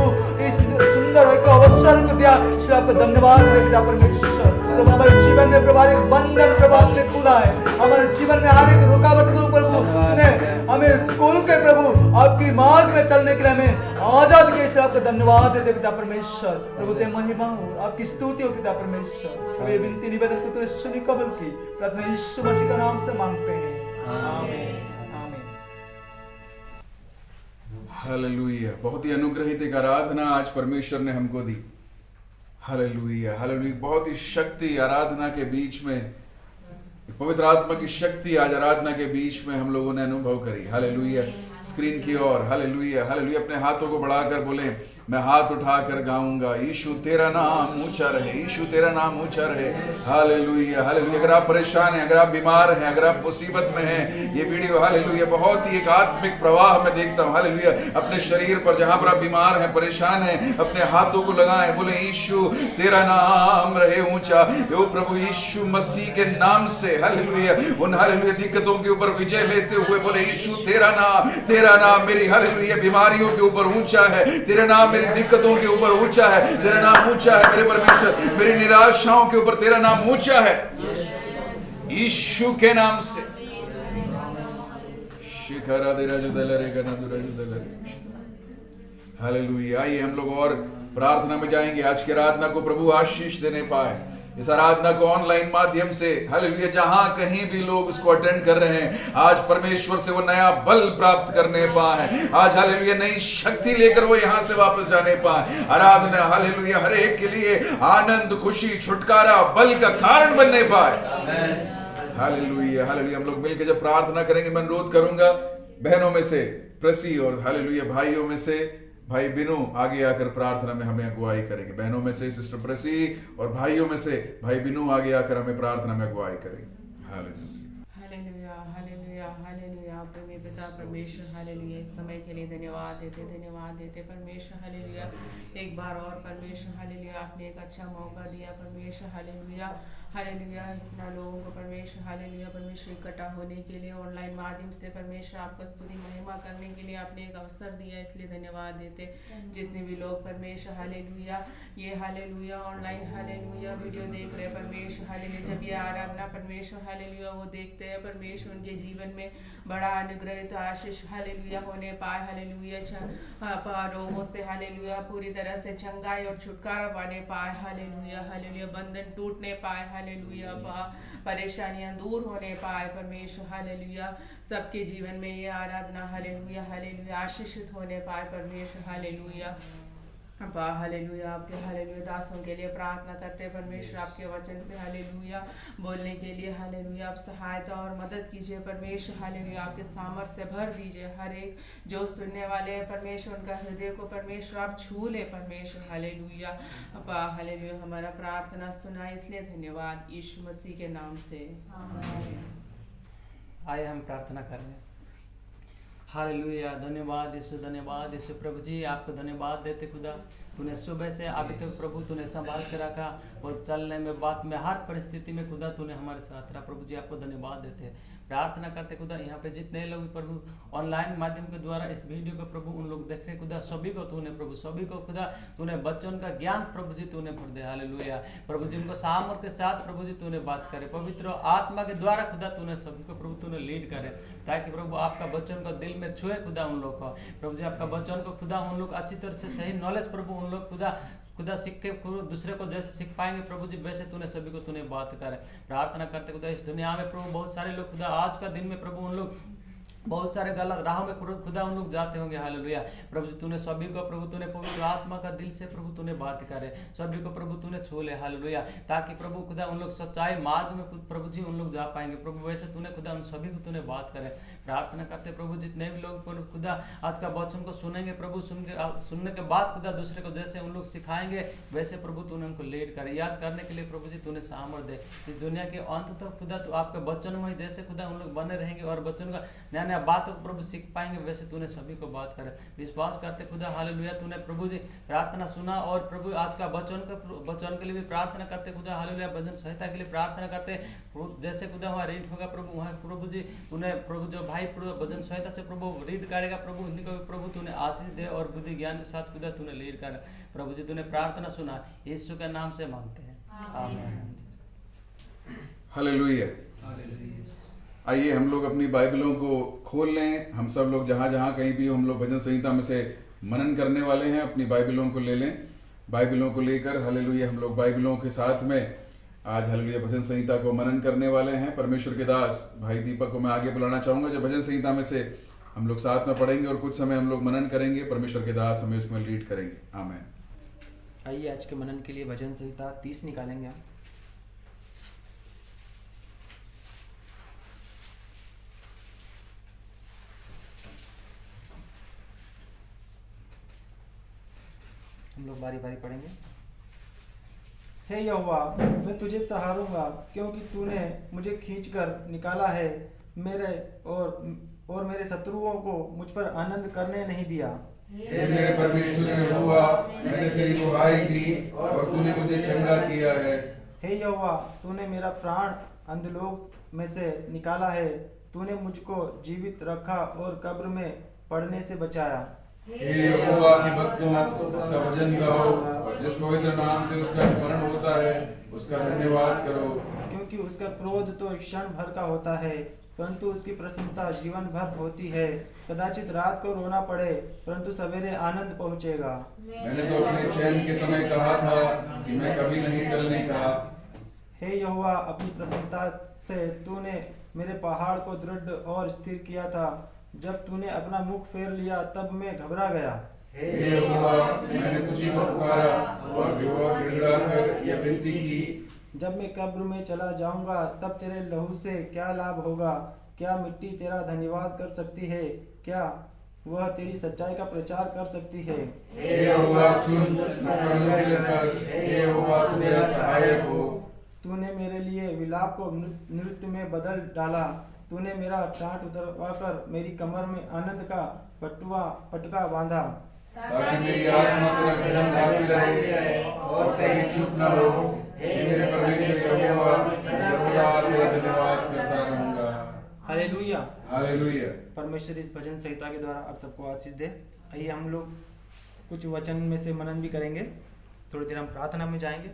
इस सुंदर एक अवसर को दिया, इसलिए आपका धन्यवाद है पिता परमेश्वर। प्रभु हमारे जीवन में प्रभु एक बंधन प्रभु आपने खोला है, हमारे जीवन में हर एक रुकावट को प्रभु ने हमें खोल के प्रभु आपकी मार्ग में चलने के लिए हमें आजाद किया, इसलिए आपका धन्यवाद देते पिता परमेश्वर। प्रभु ते महिमा हो, आपकी स्तुति हो पिता परमेश्वर। प्रभु ये विनती निवेदन को तूने सुनी कबूल की, प्रार्थना यीशु मसीह का नाम से मांगते हैं, आमीन आमीन। हालेलुया। बहुत ही अनुग्रहित एक आराधना आज परमेश्वर ने हमको दी। Hallelujah hallelujah. बहुत ही शक्ति आराधना के बीच में, पवित्र आत्मा की शक्ति आज आराधना के बीच में हम लोगों ने अनुभव करी। हालेलुया। स्क्रीन की ओर हालेलुया हालेलुया। अपने हाथों को बढ़ाकर बोले, मैं हाथ उठाकर गाऊंगा, यीशु तेरा नाम ऊंचा रहे, यीशु तेरा नाम ऊंचा रहे। Hallelujah hallelujah. अगर आप परेशान हैं, अगर आप बीमार हैं, अगर आप मुसीबत में हैं, ये वीडियो हालेलुया बहुत ही एक आत्मिक प्रवाह में देखता हूं। हालेलुया। अपने शरीर पर जहां पर आप बीमार हैं, परेशान हैं, अपने हाथों को लगाएं, बोले यीशु तेरा नाम रहे ऊंचा। ओ प्रभु यीशु मसीह के नाम से हालेलुया उन हालेलुया दिक्कतों के ऊपर विजय लेते हुए बोले यीशु तेरा नाम मेरी हालेलुया बीमारियों के ऊपर ऊंचा है, तेरा नाम मेरी दिक्कतों के ऊपर ऊंचा है, तेरा नाम ऊंचा है मेरे परमेश्वर, मेरी निराशाओं के ऊपर तेरा नाम ऊंचा है, यीशु के नाम से। हालेलुया। आइए हम लोग और प्रार्थना में जाएंगे। आज की आराधना को प्रभु आशीष देने पाए। इस आराधना को ऑनलाइन माध्यम से हालेलुया जहां कहीं भी लोग उसको अटेंड कर रहे हैं, आज परमेश्वर से वो नया बल प्राप्त करने पाए, आज हालेलुया नई शक्ति लेकर वो यहां से वापस जाने पाए। आराधना हालेलुया हर एक के लिए आनंद, खुशी, छुटकारा, बल का कारण बनने पाए। Hallelujah hallelujah. हम लोग मिलकर जब प्रार्थना करेंगे, मैं अनुरोध करूंगा बहनों में से प्रसी और हालेलुया भाइयों में से भाई बिनू आगे आकर प्रार्थना में हमें अगुवाई करेंगे। बहनों में से सिस्टर प्रसी और भाइयों में से भाई बिनू आगे आकर हमें प्रार्थना में अगुवाई करेंगे। Hallelujah hallelujah hallelujah hallelujah. प्रेमी पिता परमेश्वर हालेलुया इस समय के लिए धन्यवाद देते परमेश्वर हालेलुया। एक बार और परमेश्वर हालेलुया आपने एक अच्छा मौका दिया परमेश्वर हालेलुया हालेलुया। इतना लोगों को परमेश्वर हालेलुया परमेश्वर इकट्ठा होने के लिए ऑनलाइन माध्यम से परमेश्वर आपका स्तुति महिमा करने के लिए आपने एक अवसर दिया, इसलिए धन्यवाद देते। जितने भी लोग परमेश्वर हालेलुया ये हालेलुया ऑनलाइन हालेलुया वीडियो देख रहे हैं परमेश्वर हालेलुया, जब ये आराधना परमेश्वर हालेलुया वो देखते हैं परमेश्वर उनके जीवन में बड़ा अनुग्रहित आशीष हालेलुया होने पाए। हालेलुया रोगों से हालेलुया पूरी तरह से चंगाई और छुटकारा पाने पाए। हालेलुया हालेलुया बंधन टूटने पाए। हालेलुया परेशानियां दूर होने पाए परमेश्वर हालेलुया। सबके जीवन में ये आराधना हालेलुया हालेलुया आशीषित होने पाए परमेश्वर हालेलुया। हालेलुया आपके हालेलुया दासों के लिए प्रार्थना करते हैं परमेश्वर, आपके वचन से हालेलुया बोलने के लिए हालेलुया आप सहायता और मदद कीजिए परमेश्वर हालेलुया। आपके सामर्थ्य से भर दीजिए हर एक जो सुनने वाले हैं परमेश्वर, उनका हृदय को परमेश्वर आप छू ले परमेश्वर हालेलुया। हालेलुया हमारा प्रार्थना सुना इसलिए धन्यवाद यीशु मसीह के नाम से आइए हम प्रार्थना करें। हालेलुया धन्यवाद यीशु प्रभु जी आपको धन्यवाद देते खुदा, तूने सुबह से अभी तक प्रभु तूने संभाल के रखा और चलने में बात में हर परिस्थिति में खुदा तूने हमारे साथ रहा। प्रभु जी आपको धन्यवाद देते हैं, प्रार्थना करते खुदा यहाँ पे जितने लोग प्रभु ऑनलाइन माध्यम के द्वारा इस वीडियो को प्रभु उन लोग देख रहे खुदा सभी को तूने प्रभु सभी को खुदा तूने बच्चों का ज्ञान प्रभु जी तूने भर दे। हालेलुया प्रभु जी उनको सामर्थ्य के साथ प्रभु जी तूने बात करे, पवित्र आत्मा के द्वारा खुदा तूने सभी को प्रभु तूने लीड करे, ताकि प्रभु आपका बच्चों को दिल में छुए खुदा उन लोग को प्रभु जी आपका बच्चों को खुदा उन लोग अच्छी तरह से सही नॉलेज प्रभु उन लोग खुदा सीख के दूसरे को जैसे सीख पाएंगे प्रभु जी वैसे तूने सभी को तूने बात करे। प्रार्थना करते खुदा इस दुनिया में प्रभु बहुत सारे लोग खुदा आज का दिन में प्रभु उन लोग बहुत सारे गलत राहों में खुदा उन लोग जाते होंगे। हालेलुया प्रभु जी तूने सभी को प्रभु तूने पवित्र आत्मा का दिल से प्रभु तूने बात करे, सभी को प्रभु तूने छू ले। हालेलुया ताकि प्रभु खुदा उन लोग सच्चाई मार्ग में प्रभु जी उन लोग जा पाएंगे प्रभु, वैसे तूने खुदा उन सभी को तूने बात करे। प्रार्थना करते प्रभु जितने भी लोग खुदा आज का वचन को सुनेंगे प्रभु सुनने के बाद खुदा दूसरे को जैसे उन लोग सिखाएंगे वैसे प्रभु तूने उनको लीड करे, याद करने के लिए प्रभु जी तूने सामर्थ्य दे। इस दुनिया के अंत तक खुदा तो आपके बच्चों में जैसे खुदा उन लोग बने रहेंगे और बच्चों का नया नया बात को प्रभु सीख पाएंगे, वैसे तूने सभी को बात करे। विश्वास करते खुदा हालेलुया, तूने प्रभु जी प्रार्थना सुना, और प्रभु आज का वचन के लिए भी प्रार्थना करते खुदा हालेलुया, भजन संहिता के लिए प्रार्थना करते। जैसे खुदा वहाँ रीड होगा प्रभु, वहाँ प्रभु जी उन्हें प्रभु जो भाई भजन संहिता से प्रभु रीड करेगा प्रभु, उन्हीं को भी प्रभु तूने आशीष दे और बुद्धि ज्ञान के साथ खुदा तूने लीड कर। प्रभु जी तूने प्रार्थना सुना, यीशु के नाम से मांगते हैं, आमीन। हालेलुया। आइए हम लोग अपनी बाइबलों को खोल लें। हम सब लोग जहाँ जहाँ कहीं भी हम लोग भजन संहिता में से मनन करने वाले हैं, अपनी बाइबलों को ले लें। बाइबलों को लेकर हालेलुया हम लोग बाइबलों के साथ में आज हालेलुया भजन संहिता को मनन करने वाले हैं। परमेश्वर के दास भाई दीपक को मैं आगे बुलाना चाहूँगा, जो भजन संहिता में से हम लोग साथ में पढ़ेंगे और कुछ समय हम लोग मनन करेंगे। परमेश्वर के दास हमें उसमें लीड करेंगे। आमीन। आइए आज के मनन के लिए भजन संहिता 30 निकालेंगे हम। लोग बारी बारी पढ़ेंगे। हे यहोवा, मैं तुझे सहारूंगा, क्योंकि तूने मुझे खींचकर निकाला है, मेरे और मेरे शत्रुओं को मुझ पर आनंद करने नहीं दिया। हे मेरे परमेश्वर यहोवा, मैंने तेरी दुहाई दी और तूने मुझे चंगा किया है। हे यहोवा, तूने मेरा प्राण अंधलोक में से निकाला है, तूने मुझको जीवित रखा और कब्र में पड़ने से बचाया। हे यहोवा के भक्तों, उसका भजन गाओ और जिस पवित्र नाम से उसका स्मरण होता है उसका धन्यवाद करो। क्योंकि उसका क्रोध तो क्षण भर का होता है, परंतु उसकी प्रसन्नता जीवन भर होती है। कदाचित रात को रोना पड़े, परंतु सवेरे आनंद पहुँचेगा। मैंने तो अपने चैन के समय कहा था कि मैं कभी नहीं टलने का। हे यहोवा, अपनी प्रसन्नता से तूने मेरे पहाड़ को दृढ़ और स्थिर किया था। जब तूने अपना मुख फेर लिया तब मैं घबरा गया। हे यहोवा, मैंने तुझी को पुकारा और गिड़गिड़ाकर यह विनती की। जब मैं कब्र में चला जाऊंगा तब तेरे लहू से क्या लाभ होगा? क्या मिट्टी तेरा धन्यवाद कर सकती है? क्या वह तेरी सच्चाई का प्रचार कर सकती है? हे यहोवा, सुन, मुझ पर अनुग्रह कर। हे यहोवा, तू मेरा सहायक हो। तूने मेरे लिए विलाप को नृत्य में बदल डाला। तूने मेरा टाट उतरवाकर मेरी कमर में आनंद का पटका बांधा, ताकि मेरी आत्मा तेरा भजन गाती रहे और कहीं चुप न हो। हे मेरे परमेश्वर यहोवा, मैं सर्वदा तेरा धन्यवाद करता रहूंगा। हालेलुया। हालेलुया। परमेश्वर इस भजन संहिता के द्वारा आप सबको आशीष दे। आइए हम लोग कुछ वचन में से मनन भी करेंगे, थोड़ी देर हम प्रार्थना में जाएंगे।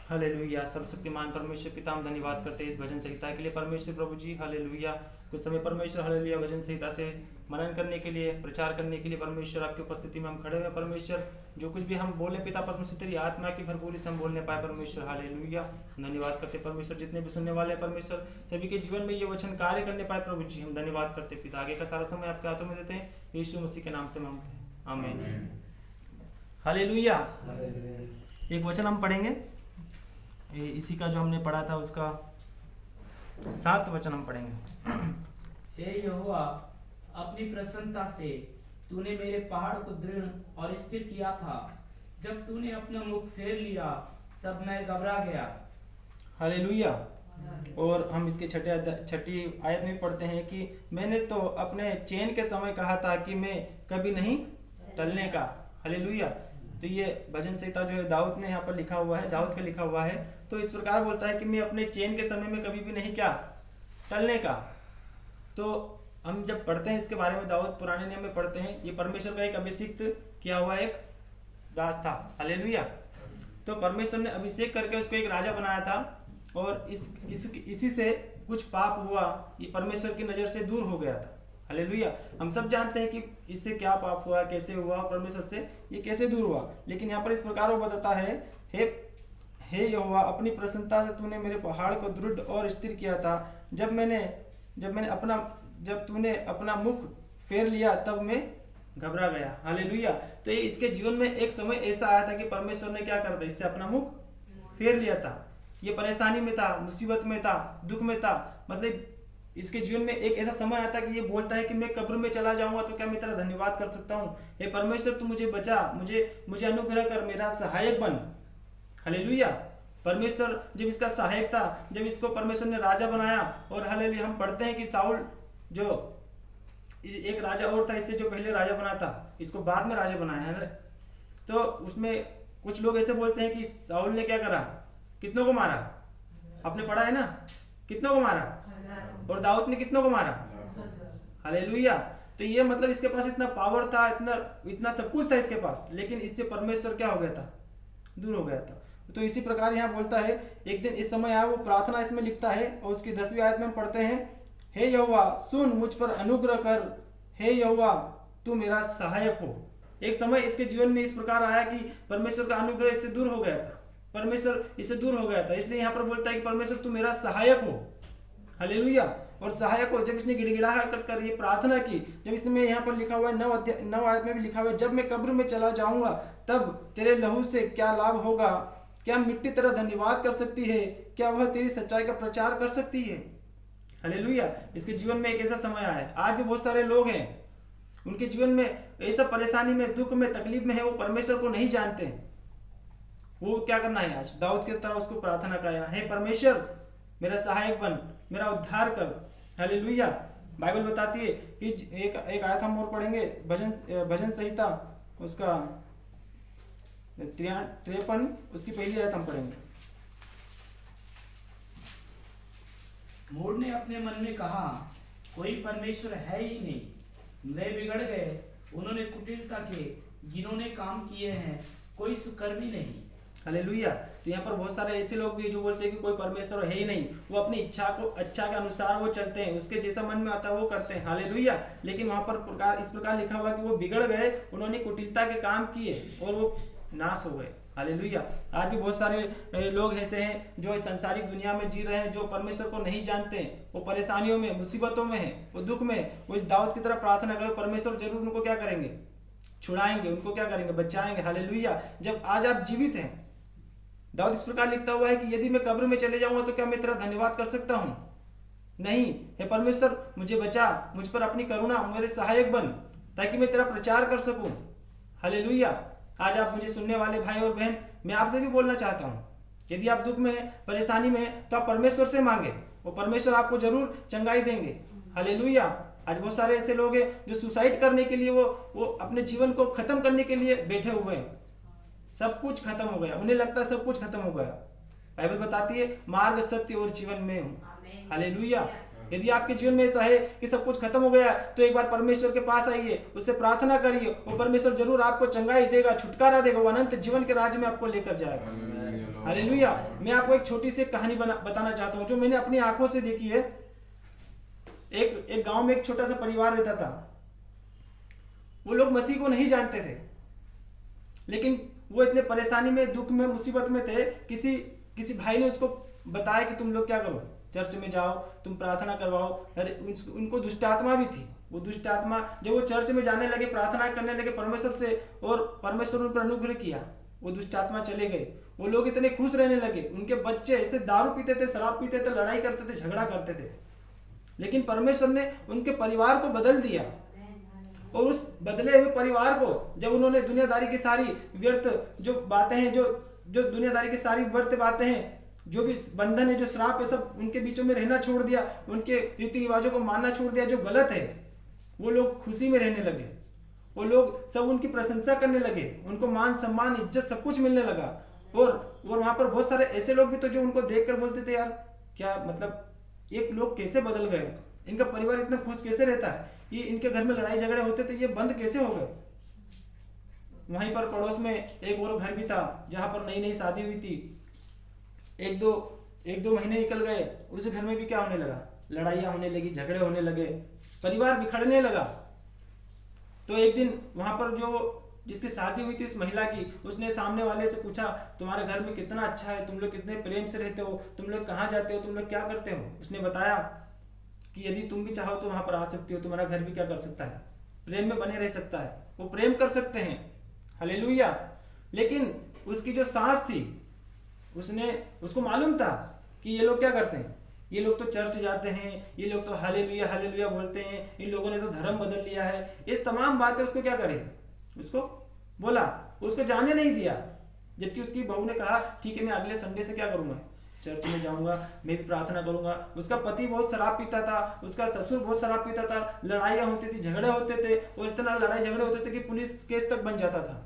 हालेलुया। सर्वशक्तिमान परमेश्वर पिता, हम धन्यवाद करते हैं इस भजन संहिता के लिए। परमेश्वर प्रभु जी हालेलुया, कुछ समय परमेश्वर हालेलुया भजन संहिता से मनन करने के लिए, प्रचार करने के लिए परमेश्वर आपकी उपस्थिति में हम खड़े हुए। परमेश्वर जो कुछ भी हम बोले पिता परमेश्वर तेरी आत्मा की भरपूरी से हम बोलने पाए परमेश्वर। हालेलुया, धन्यवाद करते परमेश्वर। जितने भी सुनने वाले हैं परमेश्वर, सभी के जीवन में ये वचन कार्य करने पाए प्रभु जी, हम धन्यवाद करते पिता। आगे का सारा समय आपके हाथों में देते हैं, यीशु मसीह के नाम से मांगते हैं, आमीन। हालेलुया। एक वचन हम पढ़ेंगे, इसी का जो हमने पढ़ा था उसका 7 वचन हम पढ़ेंगे। हे यहोवा, अपनी प्रसन्नता से तूने मेरे पहाड़ को दृढ़ और स्थिर किया था। जब तूने अपना मुख फेर लिया तब मैं घबरा गया। हालेलुया। और हम इसके छठी आयत में पढ़ते हैं कि मैंने तो अपने चैन के समय कहा था कि मैं कभी नहीं टलने का। हालेलुया। तो ये भजन संहिता जो है दाऊद ने यहाँ पर लिखा हुआ है, दाऊद का लिखा हुआ है। तो इस प्रकार बोलता है कि मैं अपने चैन के समय में कभी भी नहीं क्या टलने का। तो हम जब पढ़ते हैं इसके बारे में, दाऊद पुराने नियम में पढ़ते हैं, ये परमेश्वर का एक अभिषिक्त किया हुआ एक दास था। हालेलुया। तो परमेश्वर ने अभिषेक करके उसको एक राजा बनाया था, और इसी से कुछ पाप हुआ, ये परमेश्वर की नजर से दूर हो गया था। हालेलुया। हम सब जानते हैं कि इससे क्या पाप हुआ, कैसे हुआ, परमेश्वर से ये कैसे दूर हुआ। लेकिन यहाँ पर इस प्रकार वो बताता है, हे यहोवा, अपनी प्रसन्नता से तूने मेरे पहाड़ को दृढ़ और स्थिर किया था। जब तूने अपना मुख फेर लिया तब मैं घबरा गया। हालेलुया। तो ये इसके जीवन में एक समय ऐसा आया था कि परमेश्वर ने क्या कर दिया, इससे अपना मुख फेर लिया था। ये परेशानी में था, मुसीबत में था, दुख में था। मतलब इसके जीवन में एक ऐसा समय आता कि ये बोलता है कि मैं कब्र में चला जाऊंगा तो क्या मैं तेरा धन्यवाद कर सकता हूँ? हे परमेश्वर, तू मुझे बचा, मुझे अनुग्रह कर, मेरा सहायक बन। हालेलुया। परमेश्वर जब इसका सहायक था, जब इसको परमेश्वर ने राजा बनाया, और हालेलुया हम पढ़ते हैं कि साउल जो एक राजा और था इससे जो पहले राजा बना था, इसको बाद में राजा बनाया है ना। तो उसमें कुछ लोग ऐसे बोलते हैं कि शाऊल ने क्या करा, कितनों को मारा, आपने पढ़ा है ना, कितनों को मारा, और दाऊद ने कितनों को मारा। हालेलुया। तो ये मतलब इसके पास इतना पावर था, इतना सब कुछ था इसके पास, लेकिन इससे परमेश्वर क्या हो गया था, दूर हो गया था। तो इसी प्रकार यहाँ बोलता है, एक दिन इस समय आया, वो प्रार्थना इसमें लिखता है और उसकी 10वीं आयत में हम पढ़ते हैं, हे यहोवा सुन, मुझ पर अनुग्रह कर, हे यहोवा तू मेरा सहायक हो। एक समय इसके जीवन में इस प्रकार आया कि परमेश्वर का अनुग्रह इससे दूर हो गया था, परमेश्वर इससे दूर हो गया था, इसलिए यहाँ पर बोलता है कि परमेश्वर तू मेरा सहायक हो। हालेलुया। और सहायक हो, जब इसने गिड़गिड़ाहट कर ये प्रार्थना की, जब इसमें यहाँ पर लिखा हुआ है 9 आयत में भी लिखा हुआ है, जब मैं कब्र में चला जाऊंगा तब तेरे लहू से क्या लाभ होगा, क्या मिट्टी तेरा धन्यवाद कर सकती है, क्या वह तेरी सच्चाई का प्रचार कर सकती है। हालेलुया। इसके जीवन में एक ऐसा समय आया है, आज भी बहुत सारे लोग हैं, उनके जीवन में ऐसा परेशानी में, दुख में, तकलीफ में है, वो परमेश्वर को नहीं जानते। वो क्या करना है, आज दाऊद की तरह उसको प्रार्थना करना है, हे परमेश्वर मेरा सहायक बन, मेरा उद्धार कर। हालेलुया। बाइबल बताती है कि एक आयत हम और पढ़ेंगे, भजन संहिता उसका 53 उसकी पहली आयत हम पढ़ेंगे। मूढ़ ने अपने मन में कहा, कोई परमेश्वर है ही नहीं, वे बिगड़ गए, उन्होंने कुटिलता के जिन्होंने काम किए हैं, कोई सुकर्मी नहीं। हालेलुया। तो यहाँ पर बहुत सारे ऐसे लोग भी जो बोलते हैं कि कोई परमेश्वर है ही नहीं, वो अपनी इच्छा के अनुसार वो चलते हैं, उसके जैसा मन में आता है वो करते हैं। हालेलुया। लेकिन वहां पर इस प्रकार लिखा हुआ कि वो बिगड़ गए, उन्होंने कुटिलता के काम किए और वो नाश हो गए। हालेलुया। आज भी बहुत सारे लोग ऐसे हैं जो इस संसारिक दुनिया में जी रहे हैं, जो परमेश्वर को नहीं जानते हैं, वो परेशानियों में, मुसीबतों में है, वो दुख में, वो इस दाऊद की तरह प्रार्थना करो, परमेश्वर जरूर उनको क्या करेंगे, छुड़ाएंगे, उनको क्या करेंगे, बचाएंगे। हालेलुया। जब आज आप जीवित हैं, दाऊद इस प्रकार लिखता हुआ है कि यदि मैं कब्र में चले जाऊंगा तो क्या मैं तेरा धन्यवाद कर सकता हूं, नहीं। हे परमेश्वर मुझे बचा, मुझ पर अपनी करुणा, मेरे सहायक बन, ताकि मैं तेरा प्रचार कर सकूं। हालेलुया। आज आप मुझे सुनने वाले भाई और बहन, मैं आपसे भी बोलना चाहता हूं, यदि आप दुख में है, परेशानी में है, तो आप परमेश्वर से मांगे, वो परमेश्वर आपको जरूर चंगाई देंगे। हालेलुया। आज बहुत सारे ऐसे लोग हैं जो सुसाइड करने के लिए, वो अपने जीवन को खत्म करने के लिए बैठे हुए हैं, सब कुछ खत्म हो गया, उन्हें लगता है सब कुछ खत्म हो गया। बाइबल बताती है मार्ग, सत्य और जीवन में हूं। हालेलुया। यदि आपके जीवन में ऐसा है कि सब कुछ खत्म हो गया, तो एक बार परमेश्वर के पास आइए, उससे प्रार्थना करिए, वो परमेश्वर जरूर आपको चंगाई देगा, छुटकारा देगा, वो अनंत जीवन के राज्य में आपको लेकर जाएगा। हालेलुया। मैं आपको एक छोटी सी कहानी बताना चाहता हूँ जो मैंने अपनी आंखों से देखी है। एक गांव में एक छोटा सा परिवार रहता था, वो लोग मसीह को नहीं जानते थे, लेकिन वो इतने परेशानी में, दुख में, मुसीबत में थे। किसी भाई ने उसको बताया कि तुम लोग क्या करो, चर्च में जाओ, तुम प्रार्थना करवाओ। अरे उनको दुष्ट आत्मा भी थी, वो दुष्ट आत्मा जब वो चर्च में जाने लगे, प्रार्थना करने लगे परमेश्वर से, और परमेश्वर उन पर अनुग्रह किया, वो दुष्ट आत्मा चले गए। वो लोग इतने खुश रहने लगे, उनके बच्चे ऐसे दारू पीते थे, शराब पीते थे, लड़ाई करते थे, झगड़ा करते थे, लेकिन परमेश्वर ने उनके परिवार को बदल दिया। और उस बदले हुए परिवार को जब उन्होंने दुनियादारी की सारी व्यर्थ जो बातें हैं, जो दुनियादारी की सारी व्यर्थ बातें हैं, जो भी बंधन है, जो श्राप है, सब उनके बीचों में रहना छोड़ दिया, उनके रीति रिवाजों को मानना छोड़ दिया जो गलत है, वो लोग खुशी में रहने लगे। वो लोग सब उनकी प्रशंसा करने लगे, उनको मान सम्मान, इज्जत सब कुछ मिलने लगा। और वहां पर बहुत सारे ऐसे लोग भी तो जो उनको देखकर बोलते थे, यार क्या मतलब एक लोग कैसे बदल गए, इनका परिवार इतना खुश कैसे रहता है, ये इनके घर में लड़ाई झगड़े होते थे, ये बंद कैसे हो गए। वहीं पर पड़ोस में एक और घर भी था जहां पर नई नई शादी हुई थी। एक दो महीने निकल गए, उस घर में भी क्या होने लगा, लड़ाइयां होने लगी, झगड़े होने लगे, परिवार बिखरने लगा। तो एक दिन वहां पर जो जिसकी शादी हुई थी उस महिला की, उसने सामने वाले से पूछा, तुम्हारे घर में कितना अच्छा है, तुम लोग कितने प्रेम से रहते हो, तुम लोग कहाँ जाते हो, तुम लोग क्या करते हो। उसने बताया कि यदि तुम भी चाहो तो वहां पर आ सकती हो, तुम्हारा घर भी क्या कर सकता है, प्रेम में बने रह सकता है, वो प्रेम कर सकते हैं। हालेलुया। लेकिन उसकी जो सास थी, उसको मालूम था कि ये लोग क्या करते हैं, ये लोग तो चर्च जाते हैं, ये लोग तो हालेलुया हालेलुया बोलते हैं, इन लोगों ने तो धर्म बदल लिया है। ये तमाम बातें उसको क्या करे, उसको बोला, उसको जाने नहीं दिया। जबकि उसकी बहू ने कहा ठीक है मैं अगले संडे से क्या करूंगा, चर्च में जाऊंगा, मैं भी प्रार्थना करूंगा। उसका पति बहुत शराब पीता था, उसका ससुर बहुत शराब पीता था, लड़ाइयाँ होती थी, झगड़े होते थे, और इतना लड़ाई झगड़े होते थे कि पुलिस केस तक बन जाता था।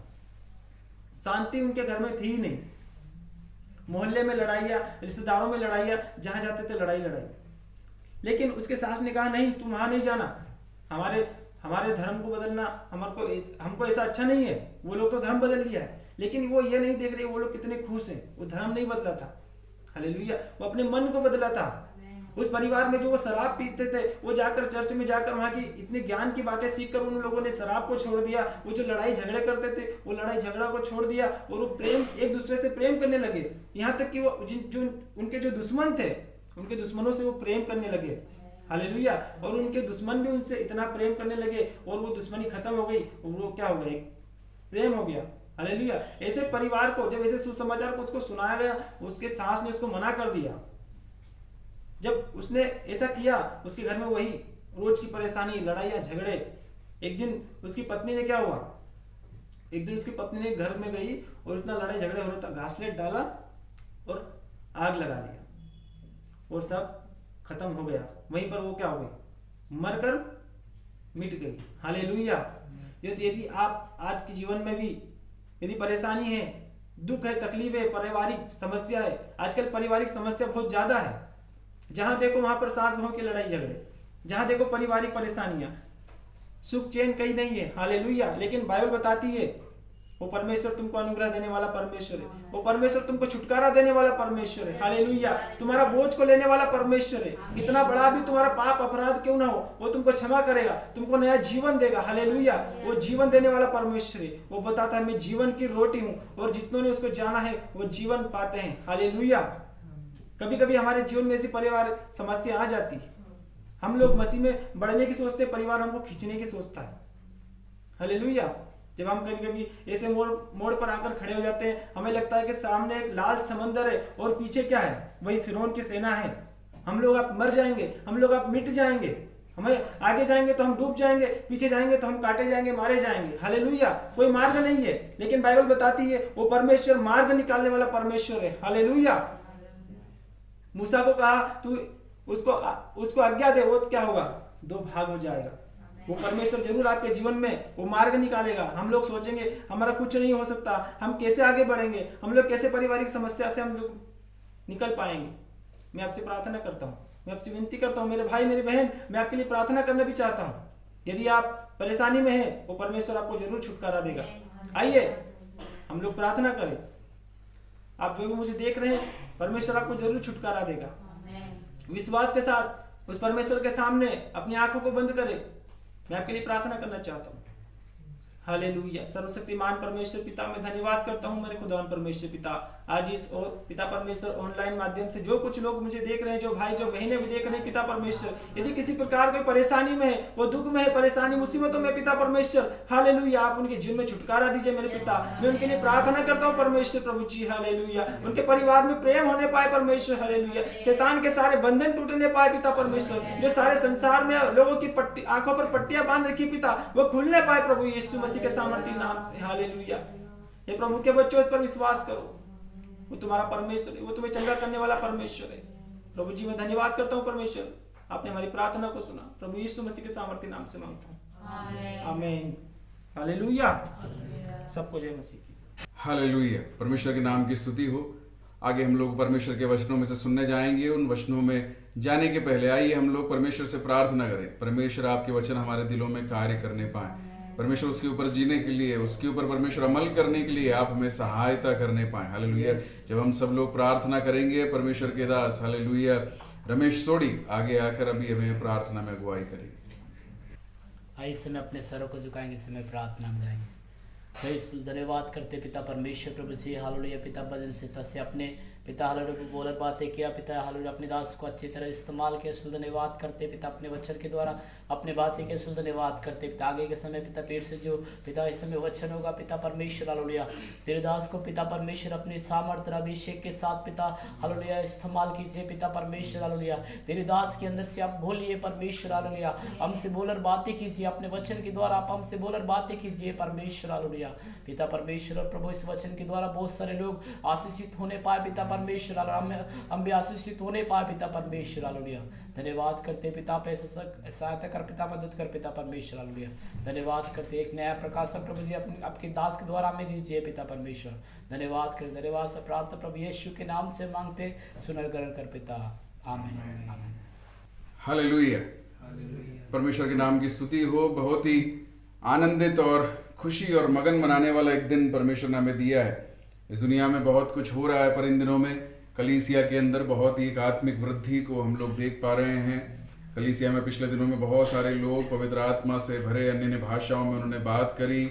शांति उनके घर में थी ही नहीं, मोहल्ले में लड़ाइयाँ, रिश्तेदारों में लड़ाइयाँ, जहाँ जाते थे लड़ाई। लेकिन उसके सास ने कहा नहीं, तुम वहां नहीं जाना, हमारे धर्म को बदलना हमको ऐसा अच्छा नहीं है। वो लोग तो धर्म बदल लिया है, लेकिन वो ये नहीं देख रहे वो लोग कितने खुश हैं। वो धर्म नहीं बदला था, हालेलुया, वो अपने मन को बदला था। उस परिवार में जो वो शराब पीते थे, वो जाकर चर्च में जाकर वहां की इतने ज्ञान की बातें सीखकर उन लोगों ने शराब को छोड़ दिया। वो जो लड़ाई झगड़े करते थे, वो लड़ाई झगड़ा को छोड़ दिया, और वो प्रेम, एक दूसरे से प्रेम करने लगे। यहाँ तक कि वो जो उनके जो दुश्मन थे, उनके दुश्मनों से वो प्रेम करने लगे, हालेलुया। और उनके दुश्मन भी उनसे इतना प्रेम करने लगे, और वो दुश्मनी खत्म हो गई, और वो क्या हो गया, प्रेम हो गया, हालेलुया। ऐसे परिवार को जब ऐसे सुसमाचार को उसको सुनाया गया, उसके सास ने उसको मना कर दिया। जब उसने ऐसा किया, उसके घर में वही रोज की परेशानी, लड़ाइयाँ, झगड़े। एक दिन उसकी पत्नी ने क्या हुआ, एक दिन उसकी पत्नी ने घर में गई और इतना लड़ाई झगड़े हो रहा था, घासलेट डाला और आग लगा लिया, और सब खत्म हो गया। वहीं पर वो क्या हो गई, मरकर मिट गई, हालेलुया। यदि आप आज के जीवन में भी यदि परेशानी है, दुख है, तकलीफ है, पारिवारिक समस्या है, आजकल पारिवारिक समस्या बहुत ज्यादा है। जहां देखो वहां पर सास बहू की लड़ाई झगड़े, जहां देखो पारिवारिक परेशानियां, सुख चैन कहीं नहीं है, हालेलुया। लेकिन बाइबल बताती है वो परमेश्वर तुमको अनुग्रह देने वाला परमेश्वर है, वो परमेश्वर तुमको छुटकारा देने वाला परमेश्वर है, हालेलुया। तुम्हारा बोझ को लेने वाला परमेश्वर है। कितना बड़ा भी तुम्हारा पाप अपराध क्यों ना हो, वो तुमको क्षमा करेगा, तुमको नया जीवन देगा, हालेलुया। वो जीवन देने वाला परमेश्वर है। वो बताता है मैं जीवन की रोटी हूँ, और जितनों ने उसको जाना है वो जीवन पाते हैं, हालेलुया। कभी कभी हमारे जीवन में ऐसी परिवार समस्या आ जाती है, हम लोग मसीह में बढ़ने की सोचते, परिवार हमको खींचने की सोचता है, हालेलुया। जब हम कभी कभी ऐसे मोड़ पर आकर खड़े हो जाते हैं, हमें लगता है कि सामने एक लाल समंदर है और पीछे क्या है, वही फिरौन की सेना है। हम लोग आप मर जाएंगे, हम लोग आप मिट जाएंगे, हमें आगे जाएंगे तो हम डूब जाएंगे, पीछे जाएंगे तो हम काटे जाएंगे, मारे जाएंगे, हालेलुया। कोई मार्ग नहीं है, लेकिन बाइबल बताती है वो परमेश्वर मार्ग निकालने वाला परमेश्वर है, हालेलुया। मूसा को कहा तू उसको आज्ञा दे, वो क्या होगा, 2 भाग हो जाएगा। वो परमेश्वर जरूर आपके जीवन में वो मार्ग निकालेगा। हम लोग सोचेंगे हमारा कुछ नहीं हो सकता, हम कैसे आगे बढ़ेंगे, हम लोग कैसे पारिवारिक समस्या से हम लोग निकल पाएंगे। मैं आपसे प्रार्थना करता हूँ, मैं आपसे विनती करता हूँ, मेरे भाई मेरी बहन, मैं आपके लिए प्रार्थना करना भी चाहता हूँ। यदि आप परेशानी में हैं, वो परमेश्वर आपको जरूर छुटकारा देगा। आइए हम लोग प्रार्थना करें। आप जो भी मुझे देख रहे हैं, परमेश्वर आपको जरूर छुटकारा देगा। विश्वास के साथ उस परमेश्वर के सामने अपनी आंखों को बंद करें। मैं आपके लिए प्रार्थना करना चाहता हूँ। हालेलुया। सर्वशक्तिमान परमेश्वर पिता, मैं धन्यवाद करता हूँ मेरे खुदावन परमेश्वर पिता, आज इस और पिता परमेश्वर ऑनलाइन माध्यम से जो कुछ लोग मुझे देख रहे हैं, जो भाई जो बहनें भी देख रहे हैं पिता परमेश्वर, यदि किसी प्रकार कोई परेशानी में है, वो दुख में है, परेशानी मुसीबतों में पिता परमेश्वर, हालेलुया, आप उनके जीवन में छुटकारा दीजिए मेरे पिता। मैं उनके लिए प्रार्थना करता हूँ परमेश्वर प्रभु जी, हालेलुया। उनके परिवार में प्रेम होने पाए परमेश्वर, हालेलुया। शैतान के सारे बंधन टूटने पाए पिता परमेश्वर। जो सारे संसार में लोगों की आंखों पर पट्टियां बांध रखी पिता, वो खुलने पाए प्रभु यीशु मसीह के सामर्थ्य नाम से, हालेलुया। ये प्रभु के बच्चों इस पर विश्वास करो, वो तुम्हारा परमेश्वर है, वो तुम्हें चंगा करने वाला परमेश्वर है। प्रभु जी मैं धन्यवाद करता हूँ परमेश्वर, आपने हमारी प्रार्थना को सुना। प्रभु यीशु मसीह के सामर्थ्य नाम से मांगता हूँ, आमीन, हालेलुया। सबको जय मसीह की। हालेलुया। परमेश्वर के नाम की स्तुति हो। आगे हम लोग परमेश्वर के वचनों में से सुनने जाएंगे। उन वचनों में जाने के पहले आइए हम लोग परमेश्वर से प्रार्थना करें। परमेश्वर आपके वचन हमारे दिलों में कार्य करने पाए, परमेश्वर उसके ऊपर जीने के लिए, उसके ऊपर परमेश्वर अमल करने के लिए आप हमें सहायता करने पाए, हालेलुया। जब हम सब लोग प्रार्थना करेंगे, परमेश्वर के दास हालेलुया रमेश सोडी आगे आकर अभी हमें प्रार्थना में अगुवाई करेंगे। आइए इस समय अपने सरों को झुकाएंगे, इस समय प्रार्थना में जाएंगे। धन्यवाद करते पिता परमेश्वर प्रभु जी, हालेलुया। पिता बदन से अपने पिता हालेलुया बोलर बातें किया पिता, हालेलुया अपने दास को अच्छी तरह इस्तेमाल किया। धन्यवाद करते पिता अपने वचन के द्वारा अपने बातें के धन्यवाद करते पिता। आगे के समय पिता पेट से जो पिता इस समय वचन होगा पिता परमेश्वर, हालेलुया तेरे दास को पिता परमेश्वर अपने सामर्थ्य अभिषेक के साथ पिता हालेलुया इस्तेमाल कीजिए पिता परमेश्वर, हालेलुया। तेरे दास के अंदर से आप बोलिए परमेश्वर, हालेलुया। हमसे बोलर बातें कीजिए, अपने वचन के द्वारा आप हमसे बोलर बातें कीजिए परमेश्वर, हालेलुया। हालेलुया। पिता परमेश्वर और प्रभु इस वचन के द्वारा बहुत सारे लोग आशीषित होने पाए पिता परमेश्वर, हम भी आशीषित होने पाए पिता परमेश्वर हालेलुया। धन्यवाद करते पिता पे सहायता कर पिता, मदद कर पिता परमेश्वर हालेलुया। धन्यवाद करते एक नया प्रकाशन प्रभु जी आपके दास के द्वारा हमें दीजिए पिता परमेश्वर। धन्यवाद कर, धन्यवाद से प्राप्त प्रभु यीशु के नाम से मांगते सुनर ग्रहण कर पिता, आमीन आमीन। हालेलुया। परमेश्वर के नाम की स्तुति हो। बहुत ही आनंदित और खुशी और मगन मनाने वाला एक दिन परमेश्वर ने हमें दिया है। इस दुनिया में बहुत कुछ हो रहा है, पर इन दिनों में कलीसिया के अंदर बहुत ही एक आत्मिक वृद्धि को हम लोग देख पा रहे हैं। कलीसिया में पिछले दिनों में बहुत सारे लोग पवित्र आत्मा से भरे, अन्य भाषाओं में उन्होंने बात करी।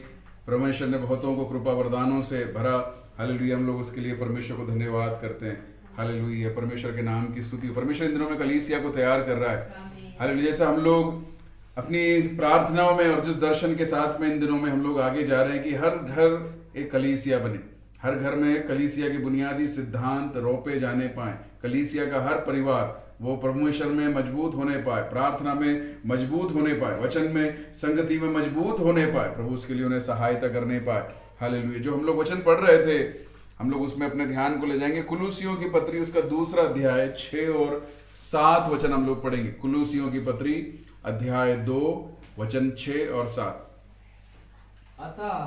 परमेश्वर ने बहुतों को कृपा वरदानों से भरा। हालेलुया। हम लोग उसके लिए परमेश्वर को धन्यवाद करते हैं। हालेलुया। परमेश्वर के नाम की स्तुति। परमेश्वर इन दिनों में कलीसिया को तैयार कर रहा है। हालेलुया। जैसे हम लोग अपनी प्रार्थनाओं में और जिस दर्शन के साथ में इन दिनों में हम लोग आगे जा रहे हैं कि हर घर एक कलीसिया बने, हर घर में कलीसिया के बुनियादी सिद्धांत रोपे जाने पाए, कलीसिया का हर परिवार वो परमेश्वर में मजबूत होने पाए, प्रार्थना में मजबूत होने पाए, वचन में संगति में मजबूत होने पाए, प्रभु उसके लिए उन्हें सहायता करने पाए। हालेलुया। जो हम लोग वचन पढ़ रहे थे, हम लोग उसमें अपने ध्यान को ले जाएंगे। कुलूसियों की पत्री उसका 2 अध्याय 6 और 7 वचन हम लोग पढ़ेंगे। कुलूसियों की पत्री अध्याय 2 वचन 6 और 7। अतः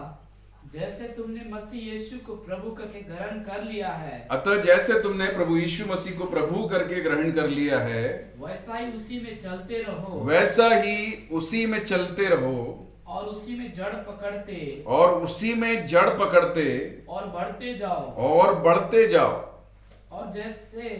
जैसे तुमने मसीह यीशु को प्रभु करके ग्रहण कर लिया है, अतः जैसे तुमने प्रभु यीशु मसीह को प्रभु करके ग्रहण कर लिया है, वैसा ही उसी में चलते रहो, वैसा ही उसी में चलते रहो, और उसी में जड़ पकड़ते, और उसी में जड़ पकड़ते, और बढ़ते जाओ, और बढ़ते जाओ, और जैसे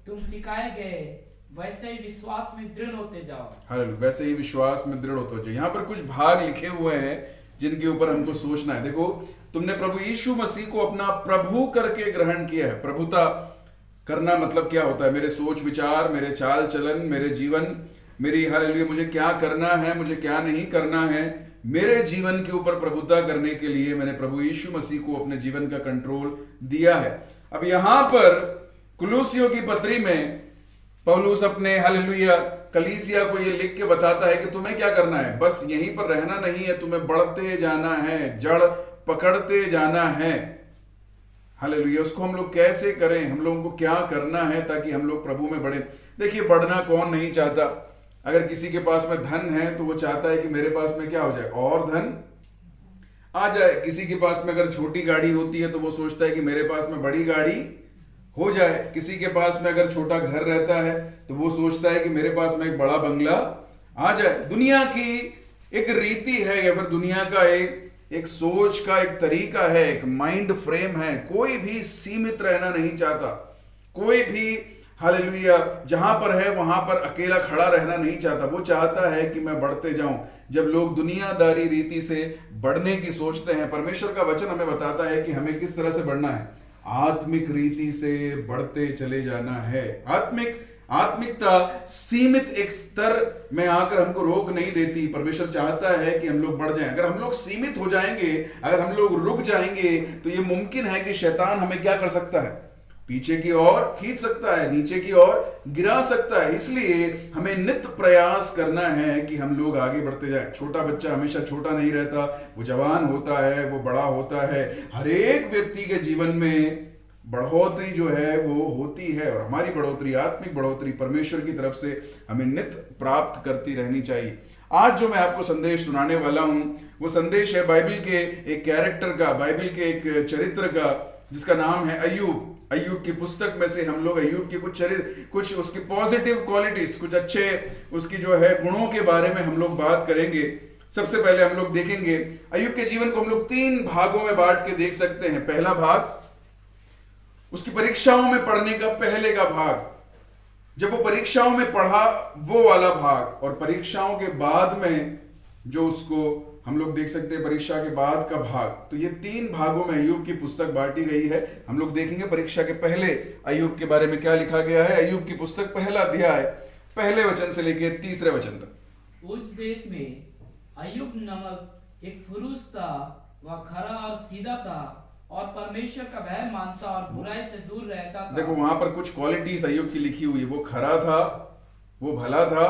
तुम सिखाए गए वैसे ही विश्वास में दृढ़ होते जाओ। हालेलुया। वैसे ही विश्वास में दृढ़ होते जाओ। यहाँ पर कुछ भाग लिखे हुए हैं जिनके ऊपर हमको सोचना है। देखो, तुमने प्रभु यीशु मसीह को अपना प्रभु करके ग्रहण किया है। प्रभुता करना मतलब क्या होता है? मेरे सोच विचार, मेरे चाल चलन, मेरे जीवन, मेरी हालेलुया मुझे क्या करना है, मुझे क्या नहीं करना है, मेरे जीवन के ऊपर प्रभुता करने के लिए मैंने प्रभु यीशु मसीह को अपने जीवन का कंट्रोल दिया है। अब यहां पर कुलूसियों की पत्री में पौलुस अपने हालेलुया कलीसिया को ये लिख के बताता है कि तुम्हें क्या करना है, बस यहीं पर रहना नहीं है, तुम्हें बढ़ते जाना है, जड़ पकड़ते जाना है। हालेलुया। उसको हम लोग कैसे करें, हम लोगों को क्या करना है ताकि हम लोग प्रभु में बढ़े। देखिए, बढ़ना कौन नहीं चाहता? अगर किसी के पास में धन है तो वो चाहता है कि मेरे पास में क्या हो जाए, और धन आ जाए। किसी के पास में अगर छोटी गाड़ी होती है तो वो सोचता है कि मेरे पास में बड़ी गाड़ी हो जाए। किसी के पास में अगर छोटा घर रहता है तो वो सोचता है कि मेरे पास में एक बड़ा बंगला आ जाए। दुनिया की एक रीति है, या फिर दुनिया का एक सोच का एक तरीका है, एक माइंड फ्रेम है। कोई भी सीमित रहना नहीं चाहता, कोई भी हालेलुया जहां पर है वहां पर अकेला खड़ा रहना नहीं चाहता। वो चाहता है कि मैं बढ़ते जाऊं। जब लोग दुनियादारी रीति से बढ़ने की सोचते हैं, परमेश्वर का वचन हमें बताता है कि हमें किस तरह से बढ़ना है, आत्मिक रीति से बढ़ते चले जाना है। आत्मिकता सीमित एक स्तर में आकर हमको रोक नहीं देती। परमेश्वर चाहता है कि हम लोग बढ़ जाएं। अगर हम लोग सीमित हो जाएंगे, अगर हम लोग रुक जाएंगे, तो ये मुमकिन है कि शैतान हमें क्या कर सकता है, पीछे की ओर खींच सकता है, नीचे की ओर गिरा सकता है। इसलिए हमें नित्य प्रयास करना है कि हम लोग आगे बढ़ते जाएं। छोटा बच्चा हमेशा छोटा नहीं रहता, वो जवान होता है, वो बड़ा होता है। हर एक व्यक्ति के जीवन में बढ़ोतरी जो है वो होती है, और हमारी बढ़ोतरी, आत्मिक बढ़ोतरी परमेश्वर की तरफ से हमें नित्य प्राप्त करती रहनी चाहिए। आज जो मैं आपको संदेश सुनाने वाला हूं, वो संदेश है बाइबल के एक कैरेक्टर का, बाइबल के एक चरित्र का, जिसका नाम है अय्यूब। अय्यूब की पुस्तक में से हम लोग अय्यूब के कुछ उसकी पॉजिटिव क्वालिटीज, कुछ अच्छे उसकी जो है गुणों के बारे में हम लोग बात करेंगे। सबसे पहले हम लोग देखेंगे अय्यूब के जीवन को हम लोग 3 भागों में बांट के देख सकते हैं। पहला भाग उसकी परीक्षाओं में पढ़ने का पहले का भाग, जब वो परीक्षाओं में पढ़ा वो वाला भाग, और परीक्षाओं के बाद में जो उसको हम लोग देख सकते हैं परीक्षा के बाद का भाग। तो ये 3 भागों में अय्यूब की पुस्तक बांटी गई है। हम लोग देखेंगे परीक्षा के पहले अय्यूब के बारे में क्या लिखा गया है। अय्यूब की पुस्तक पहला अध्याय पहले वचन से लेकर 3 वचन तक। उस देश में अय्यूब नामक एक पुरुष था, वह खरा और सीधा था और परमेश्वर का भय मानता और बुराई से दूर रहता था। देखो, वहां पर कुछ क्वालिटीज अय्यूब की लिखी हुई। वो खरा था, वो भला था,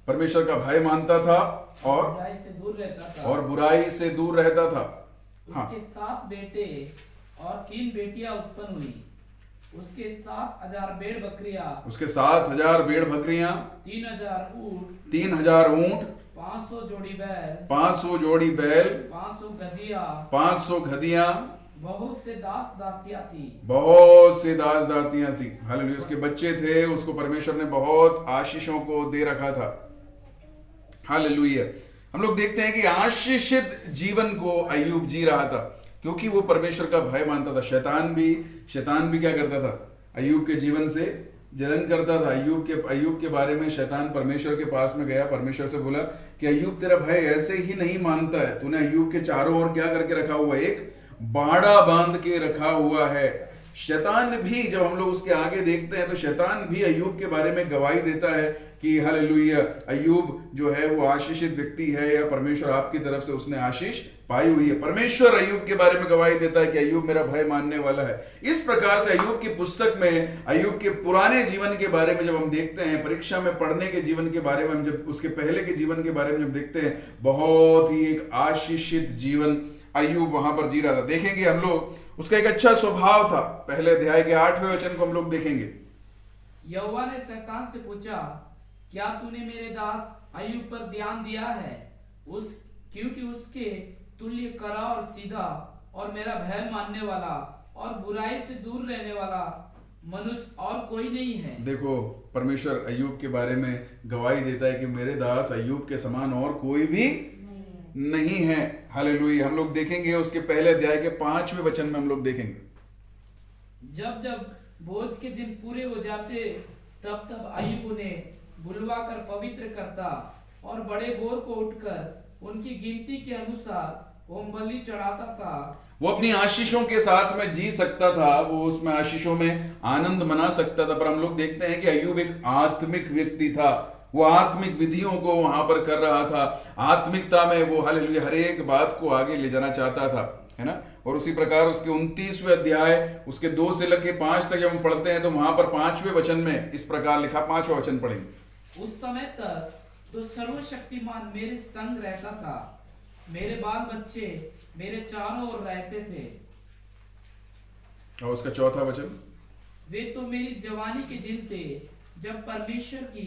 परमेश्वर का भय मानता था, और बुराई से दूर रहता था। और बुराई से दूर रहता था। हाँ। उसके 7 बेटे और 3 बेटियां उत्पन्न हुई। उसके 7,000 भेड़ बकरियां, उसके 7,000 भेड़ बकरियां, 3,000 ऊंट, 3,000 ऊंट, 500 जोड़ी बैल, 500 जोड़ी बैल, 500 गधिया, 500 गधियां, बहुत से दास दासियां थी। बहुत से दास दातियां थी। हालेलुया। उसके बच्चे थे, उसको परमेश्वर ने बहुत आशीषों को दे रखा था। हालेलुया। हम लोग देखते हैं कि आशीषित जीवन को अय्यूब जी रहा था, क्योंकि वो परमेश्वर का भय मानता था। शैतान भी क्या करता था? अय्यूब के जीवन से जलन करता था। अय्यूब के बारे में शैतान परमेश्वर के पास में गया, परमेश्वर से बोला कि अय्यूब तेरा भय ऐसे ही नहीं मानता है, तूने अय्यूब के चारों ओर क्या करके रखा हुआ है? एक बाड़ा बांध के रखा हुआ है। शैतान भी, जब हम लोग उसके आगे देखते हैं तो शैतान भी अय्यूब के बारे में गवाही देता है कि हालेलुया, अय्यूब जो है वो आशीषित व्यक्ति है, या परमेश्वर आपकी तरफ से उसने आशीष पाई हुई है। परमेश्वर अय्यूब के बारे में गवाही देता है कि अय्यूब मेरा भय मानने वाला है। इस प्रकार से अय्यूब की पुस्तक में अय्यूब के पुराने जीवन के बारे में जब हम देखते हैं, परीक्षा में पढ़ने के जीवन के बारे में हम जब उसके पहले के जीवन के बारे में जब देखते हैं, बहुत ही एक आशीषित जीवन अय्यूब वहां पर जी रहा था। देखेंगे हम लोग उसका एक अच्छा स्वभाव था। पहले अध्याय के 8वें वचन को हम लोग देखेंगे। यहोवा ने शैतान से पूछा, क्या तूने मेरे दास अय्यूब पर ध्यान दिया है? क्योंकि उसके तुल्य कड़ा और सीधा और मेरा भय मानने वाला और बुराई से दूर रहने वाला मनुष्य और कोई नहीं है। देखो, परमेश्वर अय्यूब के बारे में गवाही देता है कि मेरे दास अय्यूब के समान और कोई भी नहीं है। हालेलुया। हम लोग देखेंगे उसके पहले अध्याय के 5वें वचन में हम लोग देखेंगे। जब जब भोज के दिन पूरे हो जाते, तब तब अय्यूब उन्हें बुलवाकर पवित्र करता और बड़े भोर को उठकर उनकी गिनती के अनुसार होम बलि चढ़ाता था। वो अपनी आशीषों के साथ में जी सकता था, वो उसमें आशीषों में आनंद मना सकता था, पर हम लोग देखते हैं कि अय्यूब एक आत्मिक व्यक्ति था। वो आत्मिक विधियों को वहां पर कर रहा था। आत्मिकता में वो हालेलुया हर एक बात को आगे ले जाना चाहता था, है ना। और उसी प्रकार उसके 29वें अध्याय उसके 2 से लेकर 5 तक जब हम पढ़ते हैं तो वहां पर 5वें वचन में इस प्रकार लिखा। 5वां वचन पढ़ेंगे। उस समय तक तो सर्वशक्तिमान मेरे संग रहता था, मेरे बाल बच्चे मेरे चारों ओर रहते थे। और उसका 4था वचन, वे तो मेरी जवानी के दिन थे, जब परमेश्वर की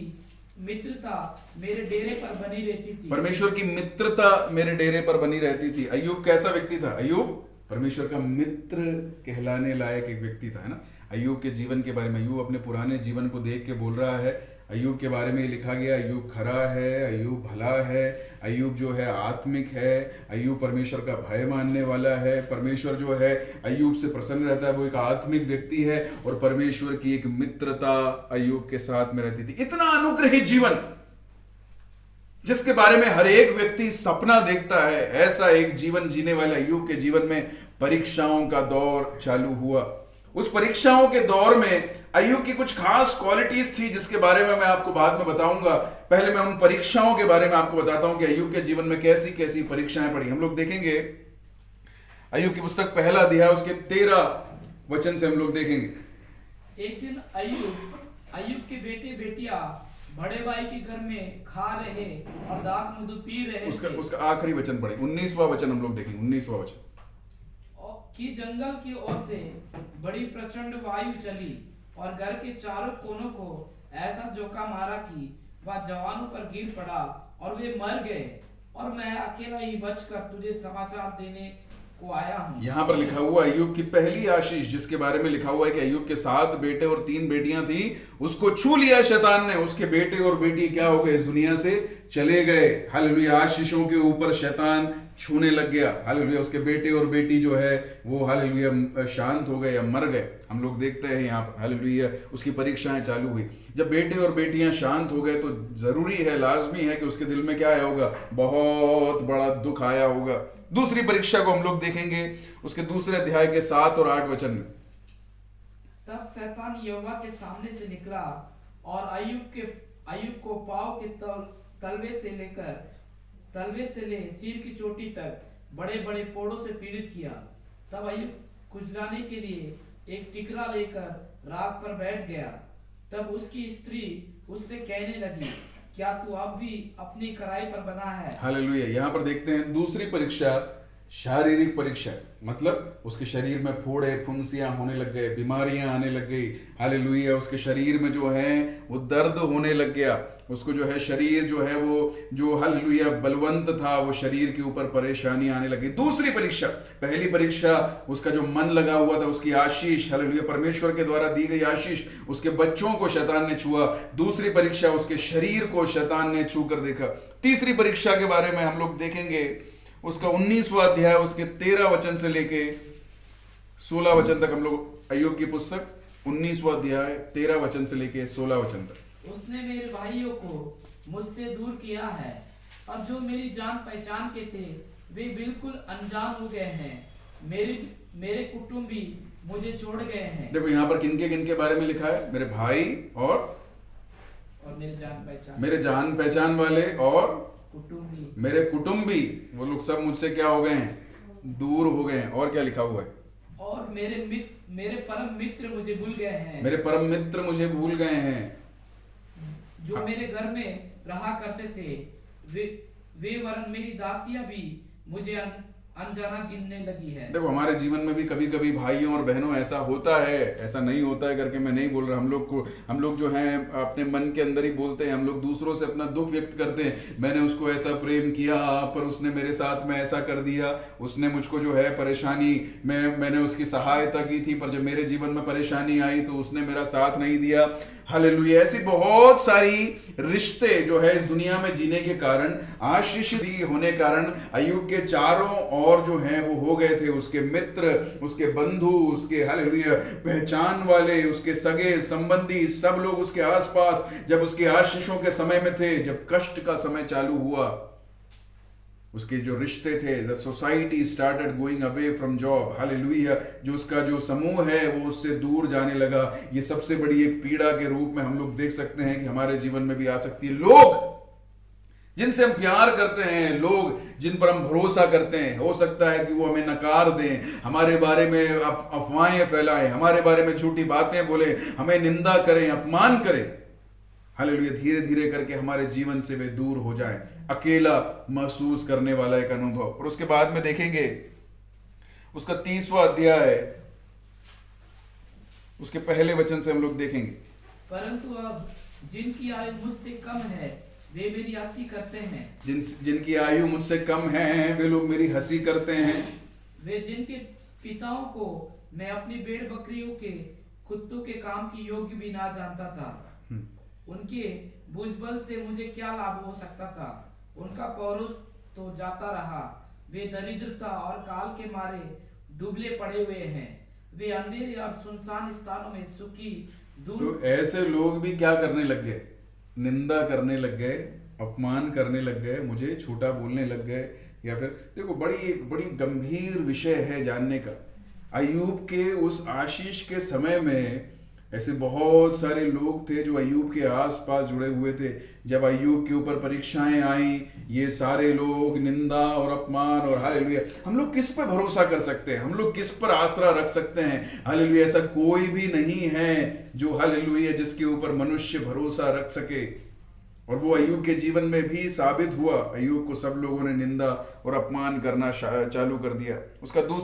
मित्रता मेरे डेरे पर बनी रहती थी। परमेश्वर की मित्रता मेरे डेरे पर बनी रहती थी। अय्यूब कैसा व्यक्ति था? अय्यूब परमेश्वर का मित्र कहलाने लायक एक व्यक्ति था, है ना। अय्यूब के जीवन के बारे में, अय्यूब अपने पुराने जीवन को देख के बोल रहा है। अय्यूब के बारे में लिखा गया, अय्यूब खरा है, अय्यूब भला है, अय्यूब जो है आत्मिक है, अय्यूब परमेश्वर का भय मानने वाला है। परमेश्वर जो है अय्यूब से प्रसन्न रहता है, वो एक आत्मिक व्यक्ति है, और परमेश्वर की एक मित्रता अय्यूब के साथ में रहती थी। इतना अनुग्रहित जीवन जिसके बारे में हर एक व्यक्ति सपना देखता है, ऐसा एक जीवन जीने वाले अय्यूब के जीवन में परीक्षाओं का दौर चालू हुआ। उस परीक्षाओं के दौर में अय्यूब की कुछ खास क्वालिटीज थी जिसके बारे में मैं आपको बाद में बताऊंगा। पहले मैं उन परीक्षाओं के बारे में आपको बताता हूं कि अय्यूब के जीवन में कैसी कैसी परीक्षाएं पड़ी। हम लोग देखेंगे अय्यूब की पुस्तक पहला अध्याय उसके 13 वचन से हम लोग देखेंगे। एक दिन अय्यूब के बेटे बेटियां बड़े भाई के घर में खा रहे और दाख मधु पी रहे थे। उसका आखिरी वचन पढ़े, 19वां वचन हम लोग देखेंगे। 19वां वचन कि जंगल की ओर से बड़ी प्रचंड वायु चली और घर के चारों कोनों को ऐसा झोंका मारा कि वह जवानों पर गिर पड़ा और वे मर गए, और मैं अकेला ही बचकर तुझे समाचार देने को आया हूं। यहां पर लिखा हुआ अय्यूब की पहली आशीष, जिसके बारे में लिखा हुआ है कि अय्यूब के 7 बेटे और 3 बेटियां थी, उसको छू लिया शैतान ने। उसके बेटे और बेटी क्या हो गए? इस दुनिया से चले गए। हालेलुया। आशीषों के ऊपर शैतान छूने लग गया। हालेलुया। उसके बेटे और बेटी जो है वो हालेलुया शांत हो गए या मर गए। हम लोग देखते हैं यहाँ पर हालेलुया उसकी परीक्षाएं चालू हुई। जब बेटे और बेटियां शांत हो गए तो जरूरी है, लाजमी है कि उसके दिल में क्या आया होगा? बहुत बड़ा दुख आया होगा। दूसरी परीक्षा को हम लोग देखेंगे उसके दूसरे अध्याय के 7 और 8 वचन में। तब शैतान यहोवा के सामने से निकला और अय्यूब को पांव के तलवे से ले सिर की चोटी तक बड़े बड़े पोड़ों से पीड़ित किया। तब अय्यूब खुजलाने के लिए एक टिकरा लेकर राख पर बैठ गया। तब उसकी स्त्री उससे कहने लगी, क्या तू अब भी अपनी कड़ाई पर बना है? हालेलुया। यहाँ पर देखते हैं दूसरी परीक्षा शारीरिक परीक्षा, मतलब उसके शरीर में फोड़े फुंसियां होने लग गए, बीमारियां आने लग गई, हालेलुया। उसके शरीर में जो है वो दर्द होने लग गया, उसको जो है शरीर जो है वो जो हालेलुया बलवंत था वो शरीर के ऊपर परेशानी आने लगी। दूसरी परीक्षा, पहली परीक्षा उसका जो मन लगा हुआ था, उसकी आशीष, हालेलुया परमेश्वर के द्वारा दी गई आशीष, उसके बच्चों को शैतान ने छुआ। दूसरी परीक्षा उसके शरीर को शैतान ने छू कर देखा। तीसरी परीक्षा के बारे में हम लोग देखेंगे, उसका 19वां अध्याय उसके 13 वचन से लेके 16 वचन तक हम लोग अय्यूब की पुस्तक 19वां अध्याय 13 वचन से लेके 16 वचन तक। उसने मेरे भाइयों को मुझसे दूर किया है, और जो मेरी जान पहचान के थे वे बिल्कुल अनजान हो गए हैं। मेरे कुटुंबी मुझे छोड़ गए हैं। देखो यहाँ पर किनके बारे में लिखा है, मेरे भाई और मेरे जान पहचान वाले और कुटुंबी, मेरे कुटुंबी, वो लोग सब मुझसे क्या हो गए हैं, दूर हो गए हैं। और क्या लिखा हुआ है, और मेरे परम मित्र मुझे भूल गए हैं। मेरे परम मित्र मुझे भूल गए हैं। जो मेरे घर में रहा करते थे वे वरन मेरी दासियां भी मुझे अनजाना गिनने लगी है। देखो हमारे जीवन में भी कभी कभी भाइयों और बहनों ऐसा होता है, ऐसा नहीं होता है करके मैं नहीं बोल रहा। हम लोग जो हैं अपने मन के अंदर ही बोलते हैं, हम लोग दूसरों से अपना दुख व्यक्त करते हैं। मैंने उसको ऐसा प्रेम किया पर उसने मेरे साथ में ऐसा कर दिया, उसने मुझको जो है परेशानी में मैंने उसकी सहायता की थी, पर जब मेरे जीवन में परेशानी आई तो उसने मेरा साथ नहीं दिया। हालेलुया। ऐसी बहुत सारी रिश्ते जो है इस दुनिया में जीने के कारण, आशीष होने कारण अय्यूब के चारों ओर जो हैं वो हो गए थे उसके मित्र, उसके बंधु, उसके हालेलुया पहचान वाले, उसके सगे संबंधी, सब लोग उसके आसपास जब उसकी आशीषों के समय में थे। जब कष्ट का समय चालू हुआ, उसके जो रिश्ते थे, the society started going away from job, hallelujah, जो उसका जो समूह है वो उससे दूर जाने लगा। ये सबसे बड़ी एक पीड़ा के रूप में हम लोग देख सकते हैं कि हमारे जीवन में भी आ सकती है। लोग जिनसे हम प्यार करते हैं, लोग जिन पर हम भरोसा करते हैं, हो सकता है कि वो हमें नकार दें, हमारे बारे में अफवाहें फैलाएं, हमारे बारे में झूठी बातें बोले, हमें निंदा करें, अपमान करें। हालेलुया। धीरे धीरे करके हमारे जीवन से वे दूर हो जाएं, अकेला महसूस करने वाला एक अनुभव। और उसके बाद में देखेंगे उसका 30वां अध्याय, उसके पहले वचन से हम लोग देखेंगे, परंतु अब जिनकी आयु मुझसे कम है वे मेरी हंसी करते हैं। जिनकी आयु मुझसे कम है वे लोग मेरी हंसी करते हैं। वे जिनके पिताओं को मैं अपनी भेड़ बकरियों के कुत्तों के काम की योग्य भी ना जानता था, उनके भुजबल से मुझे क्या लाभ हो सकता था। उनका पौरुष तो जाता रहा, वे दरिद्रता और काल के मारे दुबले पड़े हुए हैं। वे अंधेरे और सुनसान स्थानों में सुखी दूर। तो ऐसे लोग भी क्या करने लग गए, निंदा करने लग गए, अपमान करने लग गए, मुझे छोटा बोलने लग गए। या फिर देखो बड़ी गंभीर विषय है जानने का। अय्यूब के उस आशीष के समय में ऐसे बहुत सारे लोग थे जो अय्यूब के आसपास जुड़े हुए थे। जब अय्यूब के ऊपर परीक्षाएं आई, ये सारे लोग निंदा और अपमान और हालेलुया। हम लोग किस पर भरोसा कर सकते हैं, हम लोग किस पर आसरा रख सकते हैं। हालेलुया। ऐसा कोई भी नहीं है जो हालेलुया जिसके ऊपर मनुष्य भरोसा रख सके। और वो अय्यूब के जीवन में भी साबित हुआ। अय्यूब को सब लोगों ने निंदा और अपमान करना चालू कर दिया। उसका 2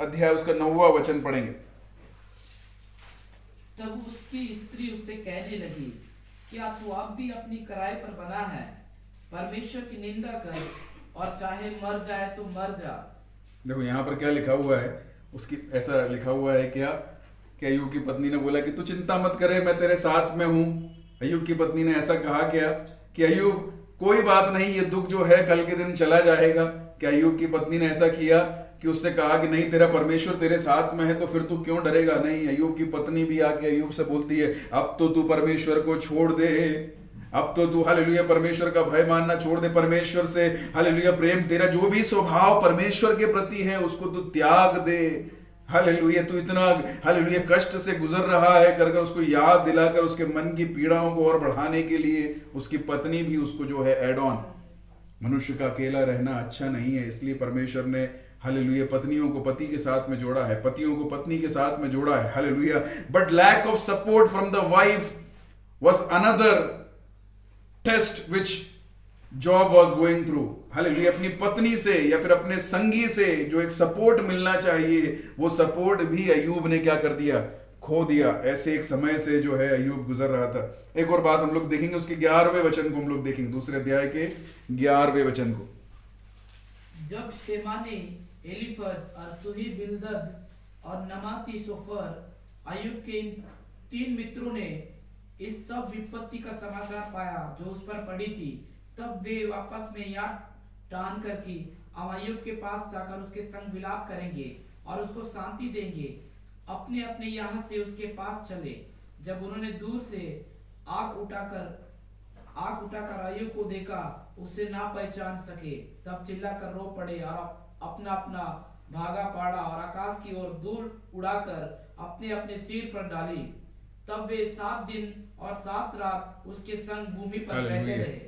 अध्याय उसका 9वां वचन पढ़ेंगे। तब उसकी स्त्री उससे कहने लगी, क्या तू अब भी अपनी कराई पर बना है? परमेश्वर की निंदा कर और चाहे मर जाए तो मर जा। देखो यहाँ पर क्या लिखा हुआ है, उसकी ऐसा लिखा हुआ है क्या कि अय्यूब की पत्नी ने बोला कि तू चिंता मत करे, मैं तेरे साथ में हूं। अय्यूब की पत्नी ने ऐसा कहा क्या कि अय्यूब कोई बात नहीं, ये दुख जो है कल के दिन चला जाएगा। क्या अय्यूब की पत्नी ने ऐसा किया कि उससे कहा कि नहीं तेरा परमेश्वर तेरे साथ में है तो फिर तू क्यों डरेगा? नहीं, अय्यूब की पत्नी भी आके अय्यूब से बोलती है, अब तो तू परमेश्वर को छोड़ दे, अब तो तू हालेलुया परमेश्वर का भय मानना छोड़ दे, परमेश्वर से हालेलुया प्रेम, तेरा जो भी स्वभाव परमेश्वर के प्रति है उसको तू त्याग दे। हालेलुया। तू इतना हालेलुया कष्ट से गुजर रहा है कर उसको याद दिलाकर उसके मन की पीड़ाओं को और बढ़ाने के लिए उसकी पत्नी भी उसको जो है एड ऑन। मनुष्य का अकेला रहना अच्छा नहीं है, इसलिए परमेश्वर ने हालेलुया पत्नियों को पति के साथ में जोड़ा है, पतियों को पत्नी के साथ में जोड़ा है। Hallelujah. But lack of support from the wife was another test which Job was going through. Hallelujah अपनी पत्नी से या फिर अपने संगी से जो एक सपोर्ट मिलना चाहिए, वो सपोर्ट भी अय्यूब ने क्या कर दिया, खो दिया। ऐसे एक समय से जो है अय्यूब गुजर रहा था। एक और बात हम लोग देखेंगे, उसके 11वें वचन को हम लोग देखेंगे, दूसरे अध्याय के 11वें वचन को। जब तेमानी, एलीफज और सुही बिल्दद और नमाती सोफर अय्यूब के इन 3 मित्रों ने इस सब विपत्ति का समाचार पाया जो उस पर पड़ी थी, तब वे आपस में याद ठान कर कि हम अय्यूब के पास जाकर उसके संग विलाप करेंगे और उसको शांति देंगे। अपने अपने यहाँ से उसके पास चले। जब उन्होंने दूर से आंख उठाकर अय्यूब को देखा, उसे ना पहचान सके, तब चिल्लाकर रो पड़े और अपना अपना भागा पाड़ा और आकाश की ओर दूर उड़ाकर अपने अपने सिर पर डाली। तब वे 7 दिन और 7 रात उसके संग भूमि पर बैठे रहे।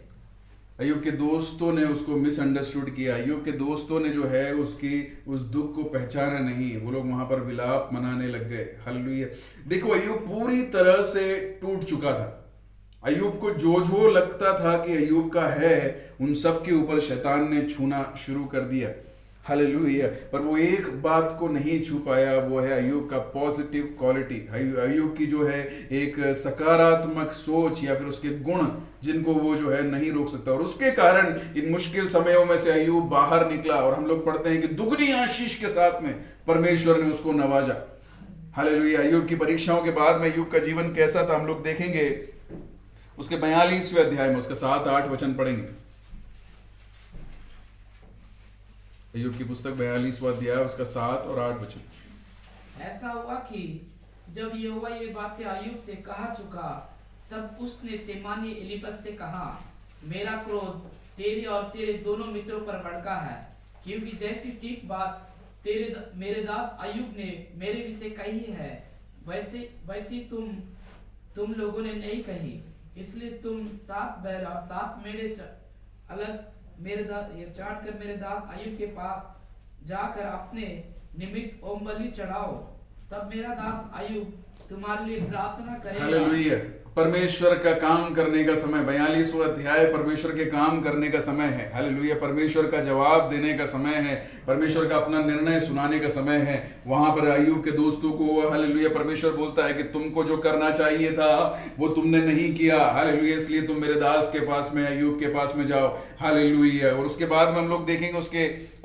अय्यूब के दोस्तों ने उसको मिसअंडरस्टूड किया। अय्यूब के दोस्तों ने जो है उसकी उस दुख को पहचाना नहीं। वो लोग वहां पर विलाप मनाने लग गए। हालेलुया। देखो अय्यूब पूरी तरह से टूट चुका था। अय्यूब को जो लगता था कि अय्यूब का है, उन सब के ऊपर शैतान ने छूना शुरू कर दिया। हालेलुया। पर वो एक बात को नहीं छू पाया, वो है अय्यूब का पॉजिटिव क्वालिटी, अय्यूब की जो है एक सकारात्मक सोच या फिर उसके गुण, जिनको वो जो है नहीं रोक सकता। और उसके कारण इन मुश्किल समयों में से अय्यूब बाहर निकला। और हम लोग पढ़ते हैं कि दुगनी आशीष के साथ में परमेश्वर ने उसको नवाजा। हालेलुया। अय्यूब की परीक्षाओं के बाद में अय्यूब का जीवन कैसा था हम लोग देखेंगे उसके 42वें अध्याय में, उसका 7-8 वचन पढ़ेंगे। अय्यूब की पुस्तक 42वां अध्याय, उसका 7 और 8 वचन। ऐसा हुआ कि जब यहोवा ये बातें अय्यूब से कहा चुका, तब उसने तेमानी एलीफज से कहा, मेरा क्रोध तेरे और तेरे दोनों मित्रों पर भड़का है, क्योंकि जैसी ठीक बात मेरे दास अय्यूब ने मेरे विषय कही है, वैसी तुम लोगों ने नहीं कही। इसलिए तुम 7 बैल और 7 मेढ़े चाट कर मेरे दास अय्यूब के पास जाकर अपने निमित्त होम बलि चढ़ाओ, तब मेरा दास अय्यूब तुम्हारे लिए प्रार्थना करेगा। हालेलुया। परमेश्वर का काम करने का समय, 42वां अध्याय परमेश्वर के काम करने का समय है। हालेलुया। परमेश्वर का जवाब देने का समय है, परमेश्वर का अपना निर्णय सुनाने का समय है। वहां पर अय्यूब के दोस्तों को हालेलुया परमेश्वर बोलता है कि तुमको जो करना चाहिए था वो तुमने नहीं किया। हालेलुया। इसलिए तुम मेरे दास के पास में, अय्यूब के पास में जाओ। हालेलुया। और उसके बाद में हम लोग देखेंगे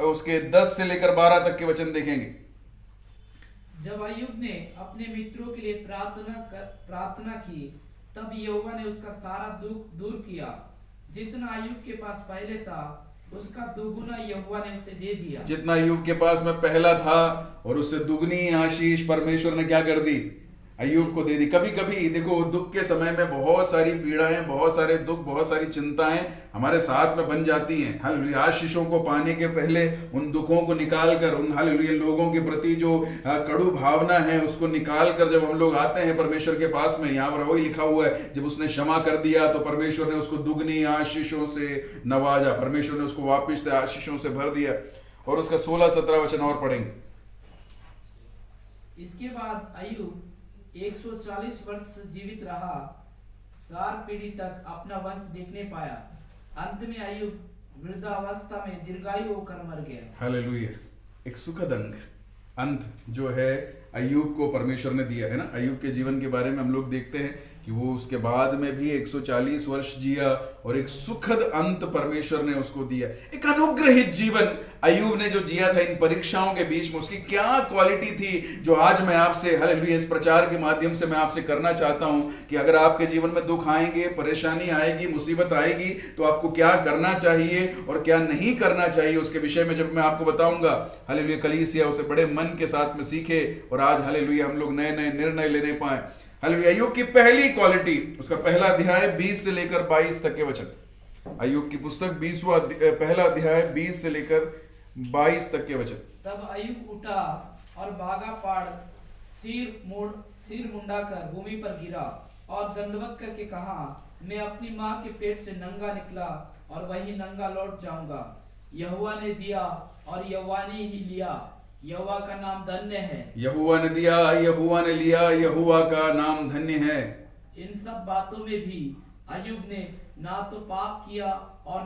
उसके 10 से लेकर 12 तक के वचन देखेंगे। जब अय्यूब ने अपने मित्रों के लिए प्रार्थना की, तब यहोवा ने उसका सारा दुख दूर किया। जितना अय्यूब के पास पहले था, उसका दुगुना यहोवा ने उसे दे दिया। जितना अय्यूब के पास में पहला था और उससे दुगनी आशीष परमेश्वर ने क्या कर दी, अय्यूब को दे दी। कभी कभी देखो दुख के समय में बहुत सारी पीड़ाएं, बहुत सारे दुख, बहुत सारी चिंताएं हमारे साथ में बन जाती हैं। हालेलुया। आशीषों को पाने के पहले उन दुखों को निकाल कर, उन हालेलुया लोगों के प्रति जो कड़ू भावना है उसको निकाल कर जब हम लोग आते हैं परमेश्वर के पास में, यहाँ पर वही लिखा हुआ है, जब उसने क्षमा कर दिया तो परमेश्वर ने उसको दुगनी आशीषों से नवाजा। परमेश्वर ने उसको वापिस से आशीषों से भर दिया। और उसका 16-17 वचन और पढ़ेंगे। इसके बाद अय्यूब 140 वर्ष जीवित रहा, 4 पीढ़ी तक अपना वंश देखने पाया। अंत में अय्यूब वृद्धावस्था में दीर्घायु होकर मर गया। हालेलुया। एक सुखद अंत जो है अय्यूब को परमेश्वर ने दिया है ना। अय्यूब के जीवन के बारे में हम लोग देखते हैं कि वो उसके बाद में भी 140 वर्ष जिया और एक सुखद अंत परमेश्वर ने उसको दिया। एक अनुग्रहित जीवन अय्यूब ने जो जिया था इन परीक्षाओं के बीच में, उसकी क्या क्वालिटी थी जो आज मैं आपसे हालेलुया इस प्रचार के माध्यम से मैं आपसे करना चाहता हूं कि अगर आपके जीवन में दुख आएंगे, परेशानी आएगी, मुसीबत आएगी, तो आपको क्या करना चाहिए और क्या नहीं करना चाहिए, उसके विषय में जब मैं आपको बताऊंगा। हालेलुया कलीसिया उसे बड़े मन के साथ में सीखे और आज हालेलुया हम लोग नए नए निर्णय लेने पाए। हालेलुया। अय्यूब की पहली क्वालिटी, उसका पहला अध्याय 20 से लेकर 22 तक के वचन। अय्यूब की पुस्तक पहला अध्याय 20 से लेकर 22 तक के वचन। तब अय्यूब उठा और भागा पाड़ सिर मुंडाकर भूमि पर गिरा और दंडवत करके कहा, मैं अपनी माँ के पेट से नंगा निकला और वही नंगा लौट जाऊंगा। यहोवा ने दिया और यहोवा ने ही लिया, यहोवा का नाम धन्य है। यहोवा ने दिया, यहोवा ने लिया, यहोवा का नाम धन्य है। इन सब बातों में भी अय्यूब ने ना तो पाप किया और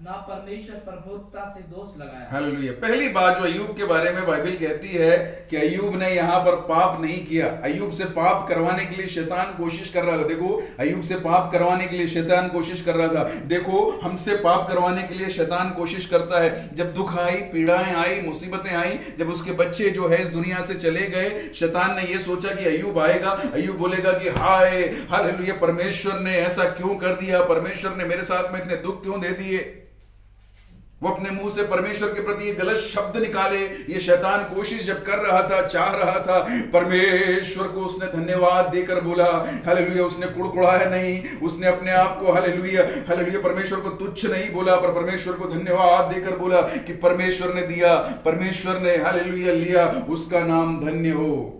ना परमेश्वर प्रभुता से दोष लगाया। हालेलुया। पहली बात जो अय्यूब के बारे में बाइबल कहती है कि अय्यूब ने यहाँ पर पाप नहीं किया। अय्यूब से पाप करवाने के लिए शैतान कोशिश कर रहा था। देखो, अय्यूब से पाप करवाने के लिए शैतान कोशिश कर रहा था। देखो, हमसे पाप करवाने के लिए शैतान कोशिश करता है। जब दुख आई, पीड़ाएं आई, मुसीबतें आई, जब उसके बच्चे जो है इस दुनिया से चले गए, शैतान ने यह सोचा कि अय्यूब आएगा, अय्यूब बोलेगा कि हाय हालेलुया, परमेश्वर ने ऐसा क्यों कर दिया, परमेश्वर ने मेरे साथ में इतने दुख क्यों दे दिए। वो अपने मुंह से परमेश्वर के प्रति ये गलत शब्द निकाले। ये शैतान कोशिश जब कर रहा था, चाह रहा था, परमेश्वर को उसने धन्यवाद देकर बोला हालेलुया। उसने कुड़कुड़ाया नहीं, उसने अपने आप को हालेलुया हालेलुया परमेश्वर को तुच्छ नहीं बोला, पर परमेश्वर को धन्यवाद देकर बोला कि परमेश्वर ने दिया, परमेश्वर ने हालेलुया लिया, उसका नाम धन्य हो।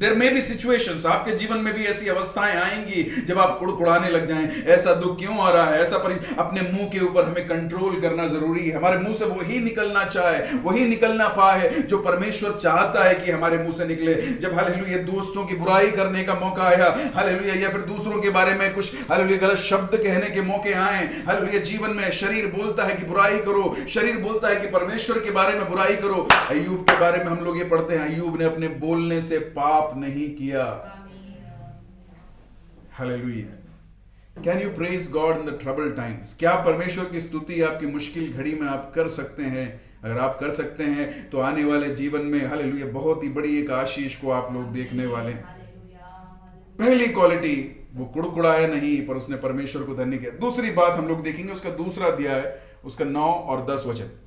There may be situations, आपके जीवन में भी ऐसी अवस्थाएं आएंगी जब आप कुड़कुड़ाने लग जाएं, ऐसा दुख क्यों आ रहा है, ऐसा अपने मुंह के ऊपर हमें कंट्रोल करना जरूरी है। हमारे मुंह से वही निकलना चाहे, वही निकलना पाए जो परमेश्वर चाहता है कि हमारे मुंह से निकले। जब हालेलुया दोस्तों की बुराई करने का मौका आया हालेलुया, या फिर दूसरों के बारे में कुछ हालेलुया गलत शब्द कहने के मौके आए हालेलुया, जीवन में शरीर बोलता है कि बुराई करो, शरीर बोलता है कि परमेश्वर के बारे में बुराई करो। अय्यूब के बारे में हम लोग ये पढ़ते हैं, अय्यूब ने अपने बोलने से पाप नहीं किया। Hallelujah. Can you praise God in the trouble times? क्या परमेश्वर की स्तुति आपकी मुश्किल घड़ी में आप कर सकते हैं? अगर आप कर सकते हैं तो आने वाले जीवन में हालेलुया बहुत ही बड़ी एक आशीष को आप लोग देखने वाले हैं। पहली क्वालिटी, वो कुड़कुड़ाया नहीं, पर उसने परमेश्वर को धन्य किया। दूसरी बात हम लोग देखेंगे, उसका दूसरा अध्याय, उसका 9 और 10 वचन।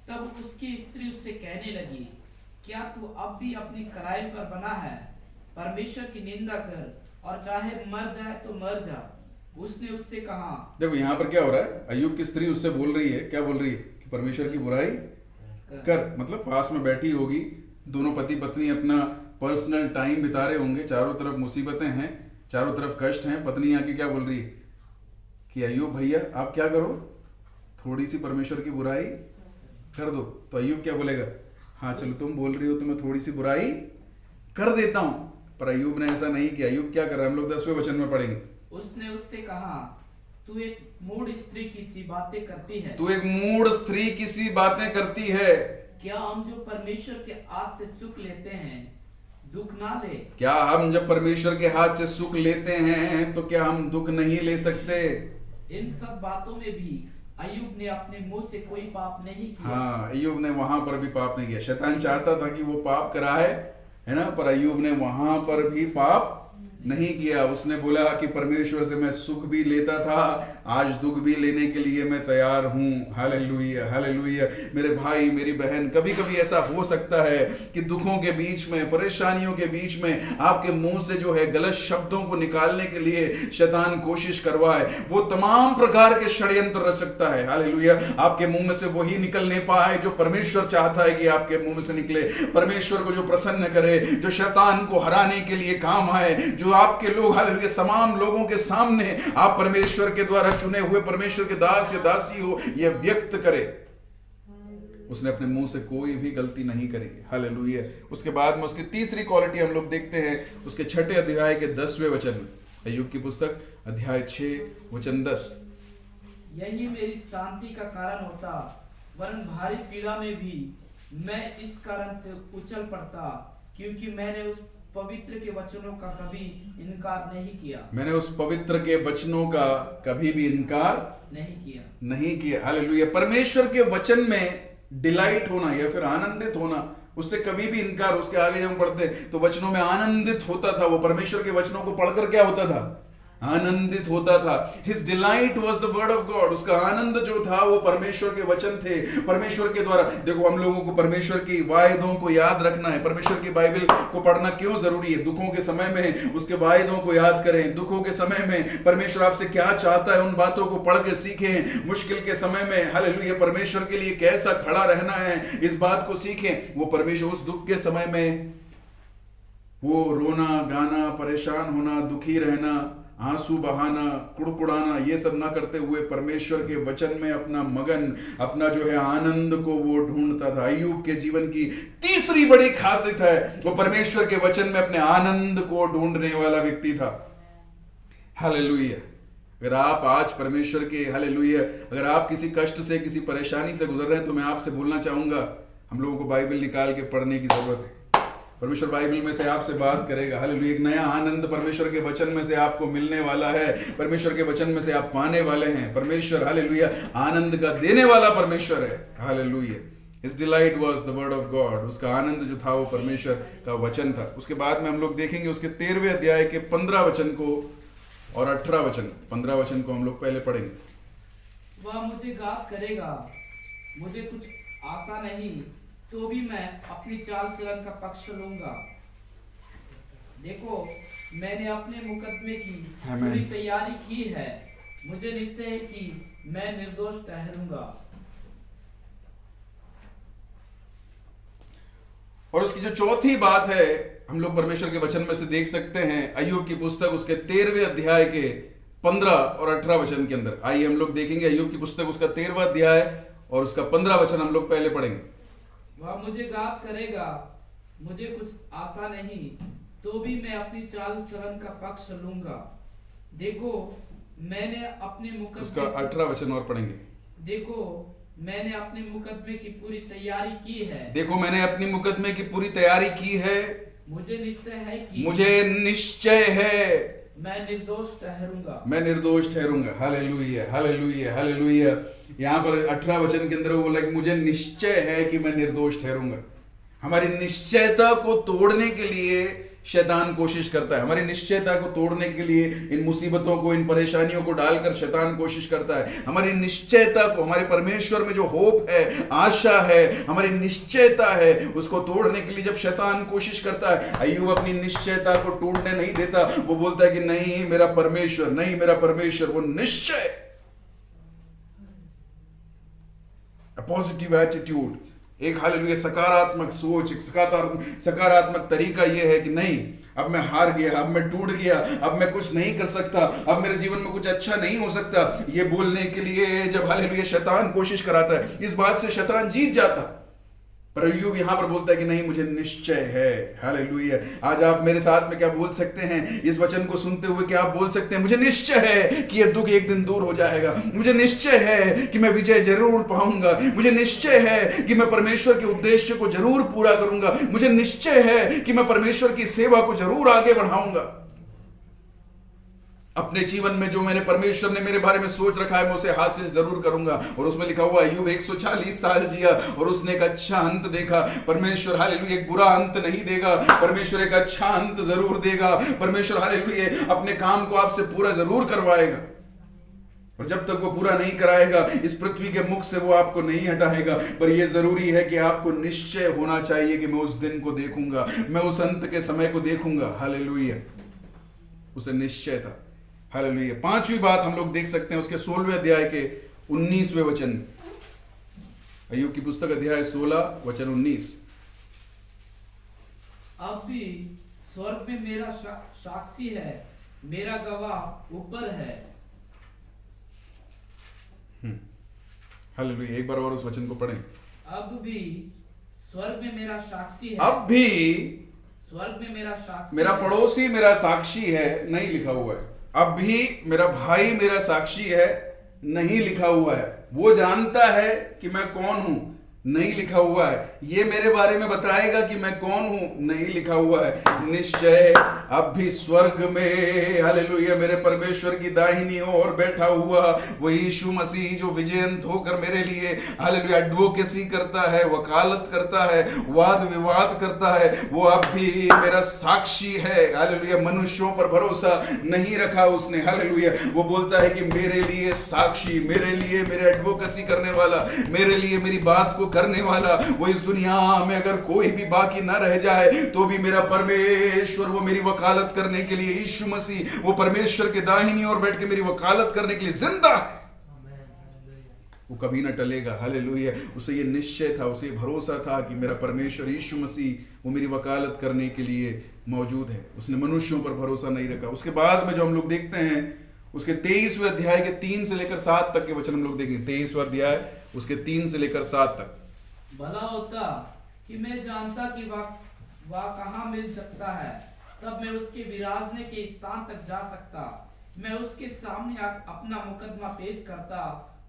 तब उसकी स्त्री उससे कहने लगी, क्या तू अब भी अपनी कलाई पर बना है? परमेश्वर की निंदा कर, और चाहे मर जाए तो मर जा। उसने उससे कहा। देखो यहाँ पर क्या हो रहा है, अय्यूब की स्त्री उससे बोल रही है, क्या बोल रही है कि परमेश्वर की बुराई कर। मतलब पास में बैठी होगी, दोनों पति पत्नी अपना पर्सनल टाइम बिता रहे होंगे, चारों तरफ मुसीबतें हैं, चारों तरफ कष्ट हैं। पत्नी आके क्या बोल रही है कि अय्यूब भैया आप क्या करो, थोड़ी सी परमेश्वर की बुराई कर दो। तो अय्यूब क्या बोलेगा, हाँ चलो तुम बोल रही हो तो मैं थोड़ी सी बुराई कर देता हूं। पर अय्यूब ने ऐसा नहीं किया। अय्यूब क्या कर रहा है, हम लोग 10वें वचन में पढ़ेंगे। उसने उससे कहा, तू एक मूढ़ स्त्री की सी बातें करती है। तू एक मूढ़ स्त्री की सी बातें करती है। क्या हम जो परमेश्वर के हाथ से सुख लेते हैं दुख ना ले? क्या हम जब परमेश्वर के हाथ से सुख लेते हैं तो क्या हम दुख नहीं ले सकते? इन सब बातों में भी अय्यूब ने अपने मुंह से कोई पाप नहीं किया। हाँ, अय्यूब ने वहां पर भी पाप नहीं किया। शैतान चाहता था कि वो पाप कराए, है ना, पर अय्यूब ने वहां पर भी पाप नहीं किया। उसने बोला कि परमेश्वर से मैं सुख भी लेता था, आज दुख भी लेने के लिए मैं तैयार हूं। Hallelujah hallelujah. मेरे भाई मेरी बहन, कभी कभी ऐसा हो सकता है कि दुखों के बीच में, परेशानियों के बीच में आपके मुंह से जो है गलत शब्दों को निकालने के लिए शैतान कोशिश करवाए। वो तमाम प्रकार के षड्यंत्र रच सकता है। हालेलुया। आपके मुंह में से वही निकल नहीं पाए जो परमेश्वर चाहता है कि आपके मुंह में से निकले। परमेश्वर को जो प्रसन्न करे, जो शैतान को हराने के लिए काम आए, जो आपके लोग हालेलुया तमाम लोगों के सामने आप परमेश्वर के द्वारा चुने हुए परमेश्वर के दास या दासी हो, यह व्यक्त करे। उसने अपने मुंह से कोई भी गलती नहीं करी। हालेलुया। उसके बाद में उसकी तीसरी क्वालिटी हम लोग देखते हैं उसके 6 अध्याय के 10वें वचन में। अय्यूब की पुस्तक अध्याय 6 वचन 10। यही मेरी शांति का कारण होता, वरन भारी पीड़ा में भी मैं इस कारण से उछल पड़ता, क्योंकि मैंने उस पवित्र के वचनों का कभी इनकार नहीं किया। मैंने उस पवित्र के वचनों का कभी भी इनकार नहीं किया। हालेलुया। परमेश्वर के वचन में डिलाइट होना या फिर आनंदित होना, उससे कभी भी इनकार। उसके आगे हम पढ़ते तो वचनों में आनंदित होता था। वो परमेश्वर के वचनों को पढ़कर क्या होता था, आनंदित होता था। His delight was the word of God। उसका आनंद जो था वो परमेश्वर के वचन थे, परमेश्वर के द्वारा। देखो हम लोगों को परमेश्वर की वायदों को याद रखना है। परमेश्वर की बाइबल को पढ़ना क्यों जरूरी है? दुखों के समय में उसके वायदों को याद करें। दुखों के समय में परमेश्वर आपसे क्या चाहता है उन बातों को पढ़ के सीखें। मुश्किल के समय में हालेलुया परमेश्वर के लिए कैसा खड़ा रहना है इस बात को सीखें। वो परमेश्वर उस दुख के समय में वो रोना गाना, परेशान होना, दुखी रहना, आंसू बहाना, कुड़कुड़ाना, ये सब ना करते हुए परमेश्वर के वचन में अपना मगन, अपना जो है आनंद को वो ढूंढता था। अय्यूब के जीवन की तीसरी बड़ी खासियत है वो परमेश्वर के वचन में अपने आनंद को ढूंढने वाला व्यक्ति था। हालेलुया। अगर आप आज परमेश्वर के हालेलुया, अगर आप किसी कष्ट से, किसी परेशानी से गुजर रहे हैं, तो मैं आपसे बोलना चाहूंगा, हम लोगों को बाइबल निकाल के पढ़ने की जरूरत है। परमेश्वर बाइबल में से आपसे बात करेगा। हालेलुया, एक नया आनंद परमेश्वर के वचन में से आपको मिलने वाला है। परमेश्वर के वचन में से आप पाने वाले हैं। परमेश्वर हालेलुया आनंद का देने वाला परमेश्वर है। Hallelujah, His delight was the word of God। उसका आनंद जो था वो परमेश्वर का वचन था। उसके बाद में हम लोग देखेंगे उसके 13वें अध्याय के 15 वचन को और 18 वचन। 15 वचन को हम लोग पहले पढ़ेंगे। वह मुझे गात करेगा, मुझे कुछ आशा नहीं, तो भी मैं अपनी चाल चलन का पक्ष लूंगा। देखो, मैंने अपने मुकदमे की पूरी तैयारी की है, मुझे निश्चय है कि मैं निर्दोष ठहरूंगा। और उसकी जो चौथी बात है, हम लोग परमेश्वर के वचन में से देख सकते हैं अय्यूब की पुस्तक उसके 13वें अध्याय के 15 और 18 वचन के अंदर। आइए हम लोग देखेंगे अय्यूब की पुस्तक उसका 13वां अध्याय और उसका 15 वचन हम लोग पहले पढ़ेंगे। वह मुझे गात करेगा, मुझे कुछ आशा नहीं, तो भी मैं अपनी चाल चलन का पक्ष लूंगा। देखो, मैंने अपने मुकदमे उसका 18 वचन और पढ़ेंगे। देखो, मैंने अपने मुकदमे की पूरी तैयारी की है। देखो, मैंने अपनी मुकदमे की पूरी तैयारी की है, मुझे निश्चय है कि मैं निर्दोष ठहरूंगा। मैं निर्दोष ठहरूंगा। Hallelujah, hallelujah, hallelujah. यहाँ पर 18 वचन के अंदर वो बोला कि मुझे निश्चय है कि मैं निर्दोष ठहरूंगा। हमारी निश्चयता को तोड़ने के लिए शैतान कोशिश करता है। हमारी निश्चयता को तोड़ने के लिए इन मुसीबतों को, इन परेशानियों को डालकर शैतान कोशिश करता है। हमारी निश्चयता को, हमारे परमेश्वर में जो होप है, आशा है, हमारी निश्चयता है, उसको तोड़ने के लिए जब शैतान कोशिश करता है, अय्यूब अपनी निश्चयता को टूटने नहीं देता। वो बोलता है कि नहीं मेरा परमेश्वर, नहीं मेरा परमेश्वर। वो निश्चय, पॉजिटिव एटीट्यूड, एक हालेलुया सकारात्मक सोच, एक सकारात्मक तरीका यह है कि नहीं, अब मैं हार गया, अब मैं टूट गया, अब मैं कुछ नहीं कर सकता, अब मेरे जीवन में कुछ अच्छा नहीं हो सकता। ये बोलने के लिए जब हालेलुया शैतान कोशिश कराता है, इस बात से शैतान जीत जाता। पर अय्यूब यहां पर बोलता है कि नहीं, मुझे निश्चय है। हालेलुया। आज आप मेरे साथ में क्या बोल सकते हैं? इस वचन को सुनते हुए क्या आप बोल सकते हैं? मुझे निश्चय है कि यह दुख एक दिन दूर हो जाएगा। मुझे निश्चय है कि मैं विजय जरूर पाऊंगा। मुझे निश्चय है कि मैं परमेश्वर के उद्देश्य को जरूर पूरा करूंगा। मुझे निश्चय है कि मैं परमेश्वर की सेवा को जरूर आगे बढ़ाऊंगा। अपने जीवन में जो मैंने परमेश्वर ने मेरे बारे में सोच रखा है, मैं उसे हासिल जरूर करूंगा। और उसमें लिखा हुआ अय्यूब 140 साल जिया और उसने एक अच्छा अंत देखा। परमेश्वर हालेलुया एक बुरा अंत नहीं देगा, परमेश्वर एक अच्छा अंत जरूर देगा। परमेश्वर हालेलुया अपने काम को आपसे पूरा जरूर करवाएगा। और जब तक वो पूरा नहीं कराएगा, इस पृथ्वी के मुख से वो आपको नहीं हटाएगा। पर यह जरूरी है कि आपको निश्चय होना चाहिए कि मैं उस दिन को देखूंगा, मैं उस अंत के समय को देखूंगा। हालेलुया, उसे निश्चय था। हालेलुया। पांचवी बात हम लोग देख सकते हैं उसके 16वें अध्याय के 19वें वचन। अय्यूब की पुस्तक अध्याय 16 वचन 19। अब भी स्वर्ग में मेरा साक्षी है, मेरा गवाह ऊपर है। हालेलुया। एक बार और उस वचन को पढ़ें। अब भी स्वर्ग में मेरा साक्षी है। अब भी स्वर्ग में मेरा साक्षी, मेरा पड़ोसी मेरा साक्षी है, नहीं लिखा हुआ है। अब भी मेरा भाई मेरा साक्षी है, नहीं लिखा हुआ है। वो जानता है कि मैं कौन हूं, नहीं लिखा हुआ है। ये मेरे बारे में बताएगा कि मैं कौन हूं, नहीं लिखा हुआ है। निश्चय अब भी स्वर्ग में हालेलुया मेरे परमेश्वर की दाहिनी ओर बैठा हुआ वो यीशु मसीह जो विजयंत होकर मेरे लिए हालेलुया एडवोकेसी करता है, वकालत करता है, वाद विवाद करता है, वो अब भी मेरा साक्षी है। हालेलुया। मनुष्यों पर भरोसा नहीं रखा उसने। हालेलुया। वो बोलता है कि मेरे लिए साक्षी, मेरे लिए मेरे एडवोकेसी करने वाला, मेरे लिए मेरी बात को करने वाला, वो इस दुनिया में अगर कोई भी बाकी ना रह जाए तो भी मेरा परमेश्वर वो मेरी वकालत करने के लिए, यीशु मसीह वो परमेश्वर के दाहिनी ओर बैठ के मेरी वकालत करने के लिए जिंदा है। वो कभी ना टलेगा। हालेलुया। उसे ये निश्चय था, उसे भरोसा था कि मेरा परमेश्वर यीशु मसीह वो मेरी वकालत करने के लिए मौजूद है। उसने मनुष्यों पर भरोसा नहीं रखा। उसके बाद में जो हम लोग देखते हैं उसके 23वें अध्याय के 3 से लेकर 7 तक के वचन हम लोग देखेंगे। 23वां अध्याय उसके 3 से लेकर 7 तक। भला होता कि मैं जानता कि वह कहाँ मिल सकता है, तब मैं उसके विराजने के स्थान तक जा सकता। मैं उसके सामने अपना मुकदमा पेश करता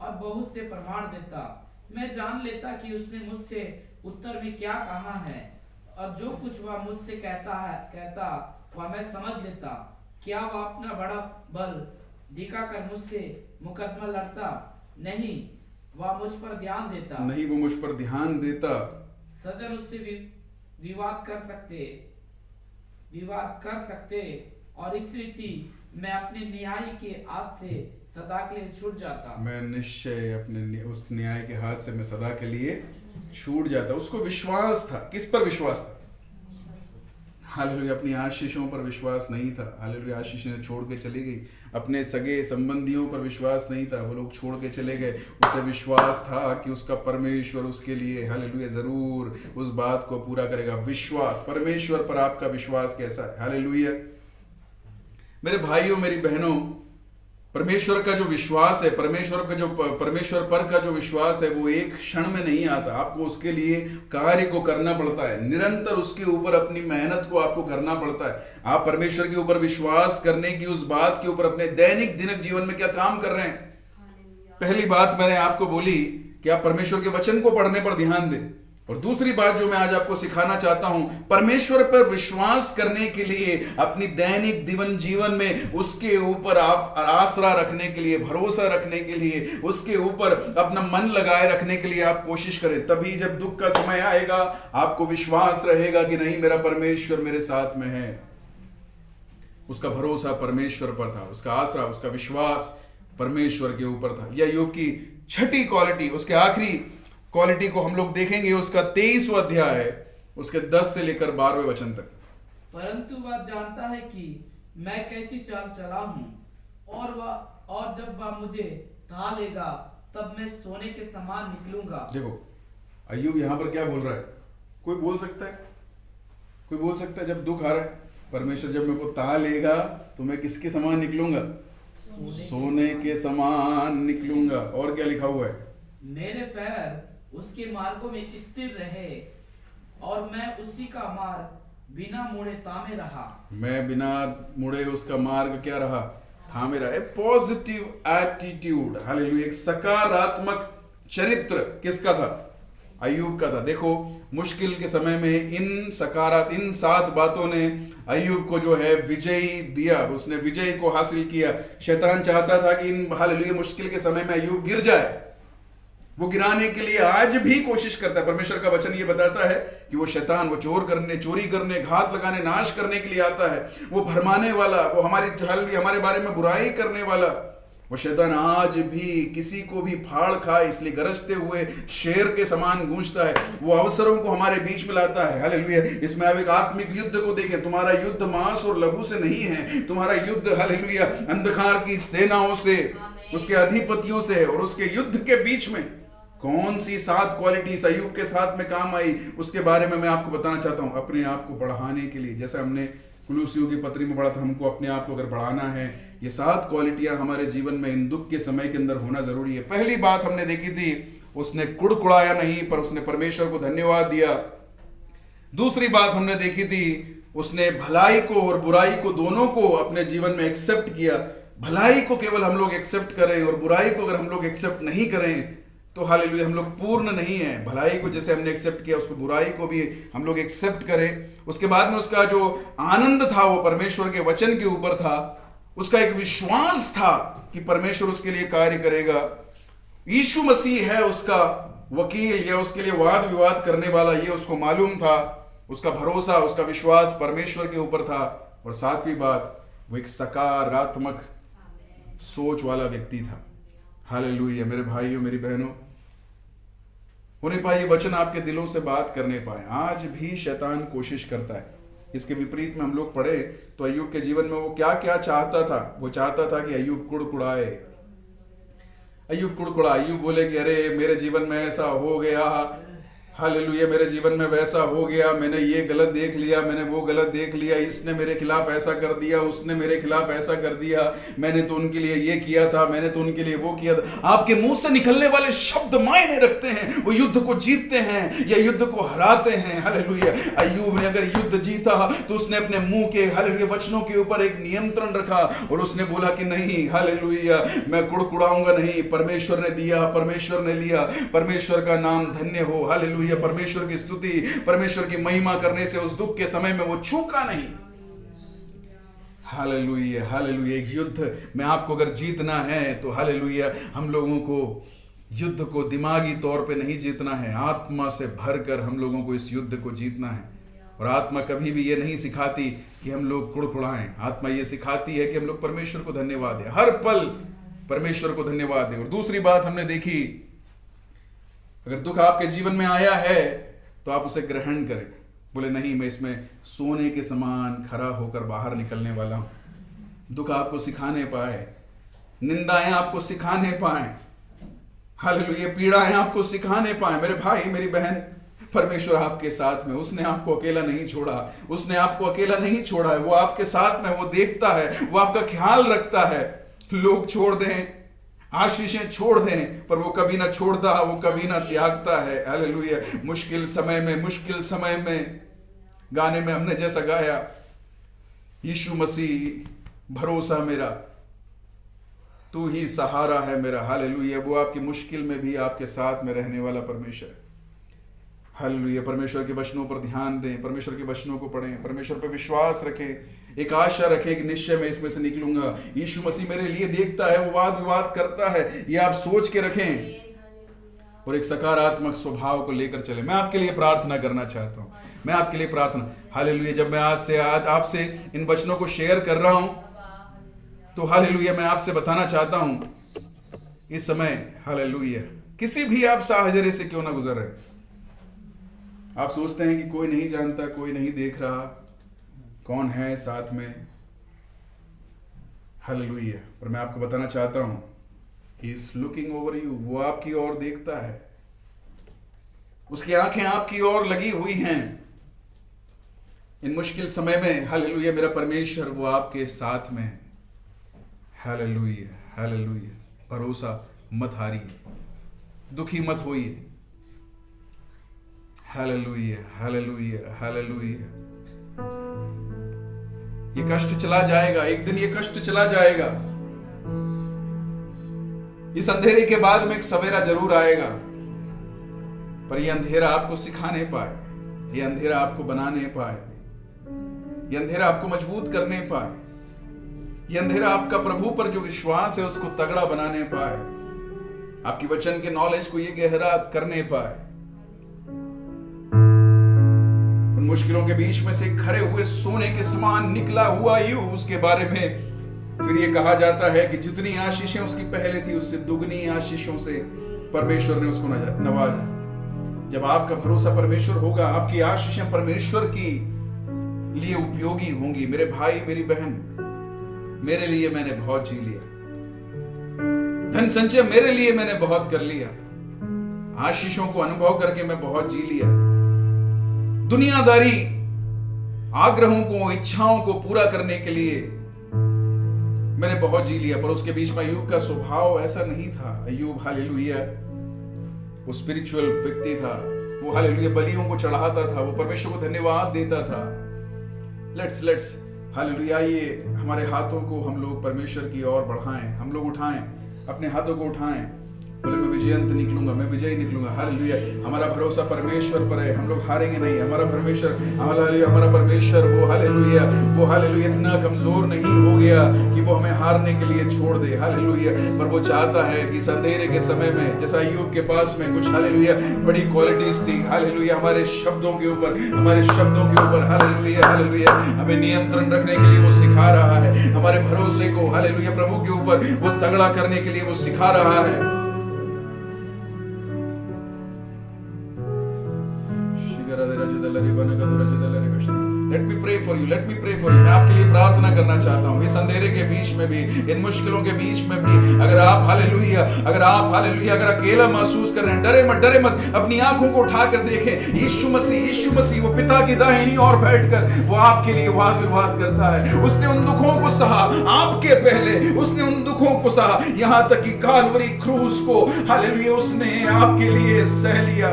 और बहुत से प्रमाण देता। मैं जान लेता कि उसने मुझसे उत्तर में क्या कहा है, और जो कुछ वह मुझसे कहता वह मैं समझ लेता। क्या वह अपना बड़ा बल दिखाकर मुझसे मुकदमा लड़ता? नहीं, वह मुझ पर ध्यान देता। नहीं, वो मुझ पर ध्यान देता। सज्जन उससे विवाद कर सकते और इस रीति मैं अपने न्याय के हाथ से सदा के लिए छूट जाता। मैं निश्चय अपने उस न्याय के हाथ से मैं सदा के लिए छूट जाता। उसको विश्वास था। किस पर विश्वास था? हालेलुया, अपनी आशीषों पर विश्वास नहीं था। हालेलुया, आशीषें छोड़ के चली गई। अपने सगे संबंधियों पर विश्वास नहीं था, वो लोग छोड़ के चले गए। उसे विश्वास था कि उसका परमेश्वर उसके लिए हालेलुया जरूर उस बात को पूरा करेगा। विश्वास, परमेश्वर पर आपका विश्वास कैसा है? हालेलुया मेरे भाइयों, मेरी बहनों, परमेश्वर का जो विश्वास है, परमेश्वर पर का जो विश्वास है, वो एक क्षण में नहीं आता। आपको उसके लिए कार्य को करना पड़ता है। निरंतर उसके ऊपर अपनी मेहनत को आपको करना पड़ता है। आप परमेश्वर के ऊपर विश्वास करने की उस बात के ऊपर अपने दैनिक दिनक जीवन में क्या काम कर रहे हैं? पहली बात मैंने आपको बोली कि आप परमेश्वर के वचन को पढ़ने पर ध्यान दें। और दूसरी बात जो मैं आज आपको सिखाना चाहता हूं, परमेश्वर पर विश्वास करने के लिए अपनी दैनिक जीवन में उसके ऊपर आप आसरा रखने के लिए, भरोसा रखने के लिए, उसके ऊपर अपना मन लगाए रखने के लिए आप कोशिश करें। तभी जब दुख का समय आएगा आपको विश्वास रहेगा कि नहीं, मेरा परमेश्वर मेरे साथ में है। उसका भरोसा परमेश्वर पर था, उसका आसरा, उसका विश्वास परमेश्वर के ऊपर था। यह योग की छठी क्वालिटी, उसके आखिरी क्वालिटी को हम लोग देखेंगे। उसका 23वां अध्याय है, उसके 10 से लेकर 12वें वचन तक। परंतु वह जानता है कि मैं कैसी चाल चला हूँ, और जब वह मुझे ढा लेगा तब मैं सोने के समान निकलूंगा। देखो अय्यूब यहां पर क्या बोल रहा है? कोई बोल सकता है? कोई बोल सकता है जब दुख आ रहा है, परमेश्वर जब मेरे को ढा लेगा तो मैं किसके समान निकलूंगा? सोने के समान निकलूंगा। और क्या लिखा हुआ है? मेरे पैर उसके मार्गों में स्थिर रहे और मैं उसी का मार्ग बिना मुड़े थामे रहा। मैं बिना मुड़े उसका मार्ग क्या रहा? थामे रहा। पॉजिटिव एटीट्यूड, हालेलुया, एक सकारात्मक चरित्र किसका था? अय्यूब का था। देखो मुश्किल के समय में इन 7 बातों ने अय्यूब को जो है विजयी दिया, उसने विजय को हासिल किया। शैतान चाहता था कि इन हालेलुया मुश्किल के समय में अय्यूब गिर जाए। वो गिराने के लिए आज भी कोशिश करता है। परमेश्वर का वचन ये बताता है कि वो शैतान, वो चोरी करने, घात लगाने, नाश करने के लिए आता है। वो भरमाने वाला, वो हमारे बारे में बुराई करने वाला, वो शैतान आज भी किसी को भी फाड़ खाए इसलिए गरजते हुए शेर के समान गूंजता है। वो अवसरों को हमारे बीच में लाता है। हालेलुया। इसमें आप एक आत्मिक युद्ध को देखें। तुम्हारा युद्ध मांस और लहू से नहीं है, तुम्हारा युद्ध हालेलुया अंधकार की सेनाओं से, उसके अधिपतियों से है। और उसके युद्ध के बीच में कौन सी 7 क्वालिटीज अय्यूब के साथ में काम आई, उसके बारे में मैं आपको बताना चाहता हूं। अपने आप को बढ़ाने के लिए, जैसे हमने कुलुसियों की पत्री में पढ़ा था, हमको अपने आप को अगर बढ़ाना है, ये 7 क्वालिटियां हमारे जीवन में इन दुख के समय के अंदर होना जरूरी है। पहली बात हमने देखी थी, उसने कुड़कुड़ाया नहीं, पर उसने परमेश्वर को धन्यवाद दिया। दूसरी बात हमने देखी थी, उसने भलाई को और बुराई को दोनों को अपने जीवन में एक्सेप्ट किया। भलाई को केवल हम लोग एक्सेप्ट करें और बुराई को अगर हम लोग एक्सेप्ट नहीं करें तो हालेलुया हम लोग पूर्ण नहीं है। भलाई को जैसे हमने एक्सेप्ट किया, उसको बुराई को भी हम लोग एक्सेप्ट करें। उसके बाद में उसका जो आनंद था वो परमेश्वर के वचन के ऊपर था। उसका एक विश्वास था कि परमेश्वर उसके लिए कार्य करेगा। यीशु मसीह है उसका वकील या उसके लिए वाद विवाद करने वाला, ये उसको मालूम था। उसका भरोसा, उसका विश्वास परमेश्वर के ऊपर था। और सातवीं बात, वो एक सकारात्मक सोच वाला व्यक्ति था। हालेलुया मेरे भाइयों, मेरी बहनों, होने पाए ये वचन आपके दिलों से बात करने पाए। आज भी शैतान कोशिश करता है। इसके विपरीत में हम लोग पढ़े तो अय्यूब के जीवन में वो क्या क्या चाहता था। वो चाहता था कि अय्यूब कुड़कुड़ाए, अय्यूब बोले कि अरे मेरे जीवन में ऐसा हो गया, हालेलुया, मेरे जीवन में वैसा हो गया, मैंने ये गलत देख लिया, मैंने वो गलत देख लिया, इसने मेरे खिलाफ ऐसा कर दिया, उसने मेरे खिलाफ ऐसा कर दिया, मैंने तो उनके लिए ये किया था, मैंने तो उनके लिए वो किया था। आपके मुंह से निकलने वाले शब्द मायने रखते हैं, वो युद्ध को जीतते हैं या युद्ध को हराते हैं। हालेलुया, अय्यूब ने अगर युद्ध जीता तो उसने अपने मुंह के हालेलुया वचनों के ऊपर एक नियंत्रण रखा और उसने बोला कि नहीं, हालेलुया, मैं कुड़कुड़ाऊंगा नहीं, परमेश्वर ने दिया, परमेश्वर ने लिया, परमेश्वर का नाम धन्य हो। हालेलुया, परमेश्वर की स्तुति, परमेश्वर की महिमा करने से उस दुख के समय में वो चूका नहीं। Hallelujah, hallelujah. एक युद्ध में आपको अगर जीतना है तो हालेलुया, हम लोगों को युद्ध को दिमागी तौर पे नहीं जीतना है, आत्मा से भरकर हम लोगों को इस युद्ध को जीतना है। और आत्मा कभी भी ये नहीं सिखाती कि हम लोग कुड़कुड़ाएं, आत्मा ये सिखाती है कि हम लोग परमेश्वर को धन्यवाद दें, हर पल परमेश्वर को धन्यवाद दें। और दूसरी बात हमने देखी, अगर दुख आपके जीवन में आया है तो आप उसे ग्रहण करें। बोले नहीं, मैं इसमें सोने के समान खरा होकर बाहर निकलने वाला हूं। दुख आपको सिखाने पाए, निंदाएं आपको सिखाने पाए, हालेलुया, पीड़ाएं आपको सिखाने पाए। मेरे भाई, मेरी बहन, परमेश्वर आपके साथ में, उसने आपको अकेला नहीं छोड़ा, उसने आपको अकेला नहीं छोड़ा है, वो आपके साथ में, वो देखता है, वो आपका ख्याल रखता है। लोग छोड़ दें, आशीषें छोड़ दें, पर वो कभी ना छोड़ता, वो कभी ना त्यागता है। हालेलुया, मुश्किल समय में गाने में हमने जैसा गाया, यीशु मसीह भरोसा मेरा, तू ही सहारा है मेरा। हालेलुया, वो आपकी मुश्किल में भी आपके साथ में रहने वाला परमेश्वर है। हालेलुया, परमेश्वर के वचनों पर ध्यान दें, परमेश्वर के वचनों को पढ़ें, परमेश्वर पर विश्वास रखें, एक आशा रखें कि निश्चय मैं इसमें से निकलूंगा। यीशु मसीह मेरे लिए देखता है, वो वाद विवाद करता है, ये आप सोच के रखें और एक सकारात्मक स्वभाव को लेकर चले। मैं आपके लिए प्रार्थना करना चाहता हूं, मैं आपके लिए प्रार्थना। हालेलुया, जब मैं आज आपसे इन वचनों को शेयर कर रहा हूं तो हालेलुया, मैं आपसे बताना चाहता हूं इस समय, हालेलुया, किसी भी आप साहचर्य से क्यों ना गुजर रहे, आप सोचते हैं कि कोई नहीं जानता, कोई नहीं देख रहा, कौन है साथ में, हालेलुया, पर मैं आपको बताना चाहता हूं, he is looking over you, वो आपकी ओर देखता है, उसकी आंखें आपकी ओर लगी हुई हैं। इन मुश्किल समय में हालेलुया, मेरा परमेश्वर वो आपके साथ में है। हालेलुया, हालेलुया, भरोसा मत हारिए, दुखी मत होइए। Hallelujah, hallelujah, hallelujah. ये कष्ट चला जाएगा, एक दिन ये कष्ट चला जाएगा। इस अंधेरे के बाद में एक सवेरा जरूर आएगा, पर ये अंधेरा आपको सिखाने पाए, ये अंधेरा आपको बनाने पाए, ये अंधेरा आपको मजबूत करने पाए, ये अंधेरा आपका प्रभु पर जो विश्वास है उसको तगड़ा बनाने पाए, आपकी वचन के नॉलेज को ये गहरा करने पाए। उन मुश्किलों के बीच में से खरे हुए सोने के समान निकला हुआ यू, उसके बारे में फिर ये कहा जाता है कि जितनी आशीषें उसकी पहले थी उससे दुगनी आशीषों से परमेश्वर ने उसको नवाजा। जब आपका भरोसा परमेश्वर होगा, आपकी आशीषें परमेश्वर की लिए उपयोगी होंगी। मेरे भाई, मेरी बहन, मेरे लिए मैंने बहुत जी लिया, धन संचय मेरे लिए मैंने बहुत कर लिया, आशीषों को अनुभव करके मैं बहुत जी लिया, दुनियादारी आग्रहों को, इच्छाओं को पूरा करने के लिए मैंने बहुत जी लिया। पर उसके बीच में अय्यूब का स्वभाव ऐसा नहीं था। अय्यूब हालेलुया वो स्पिरिचुअल व्यक्ति था, वो हालेलुया बलियों को चढ़ाता था, वो परमेश्वर को धन्यवाद देता था। लेट्स हालेलुया, ये हमारे हाथों को हम लोग परमेश्वर की ओर बढ़ाएं, हम लोग उठाएं, अपने हाथों को उठाएं, बोले मैं विजयंत निकलूंगा, मैं विजयी निकलूंगा। हालेलुया, हमारा भरोसा परमेश्वर पर है, हम लोग हारेंगे नहीं। हमारा परमेश्वर, हमारा परमेश्वर वो हालेलुया इतना कमजोर नहीं हो गया कि वो हमें हारने के लिए छोड़ दे। हालेलुया, पर वो चाहता है कि इस अंधेरे के समय में, जैसा अय्यूब के पास में कुछ हालेलुया बड़ी क्वालिटीज थी, हालेलुया हमारे शब्दों के ऊपर, हालेलुया हमें नियंत्रण रखने के लिए वो सिखा रहा है, हमारे भरोसे को हालेलुया प्रभु के ऊपर वो तगड़ा करने के लिए वो सिखा रहा है। Let me pray for you, let me pray for you. मैं आपके लिए प्रार्थना करना चाहता हूँ इस अंधेरे के बीच में भी, इन मुश्किलों के बीच में भी। अगर आप हालेलुया, अगर अकेला महसूस कर रहे हैं, डरे मत, अपनी आंखों को उठाकर देखें। यीशु मसीह वो पिता की दाहिनी ओर बैठकर वो आपके लिए वाद विवाद करता है। उसने उन दुखों को सहा आपके पहले, उसने उन दुखों को सहा, यहां तक कि काल्वरी क्रूस को हालेलुया उसने आपके लिए सह लिया।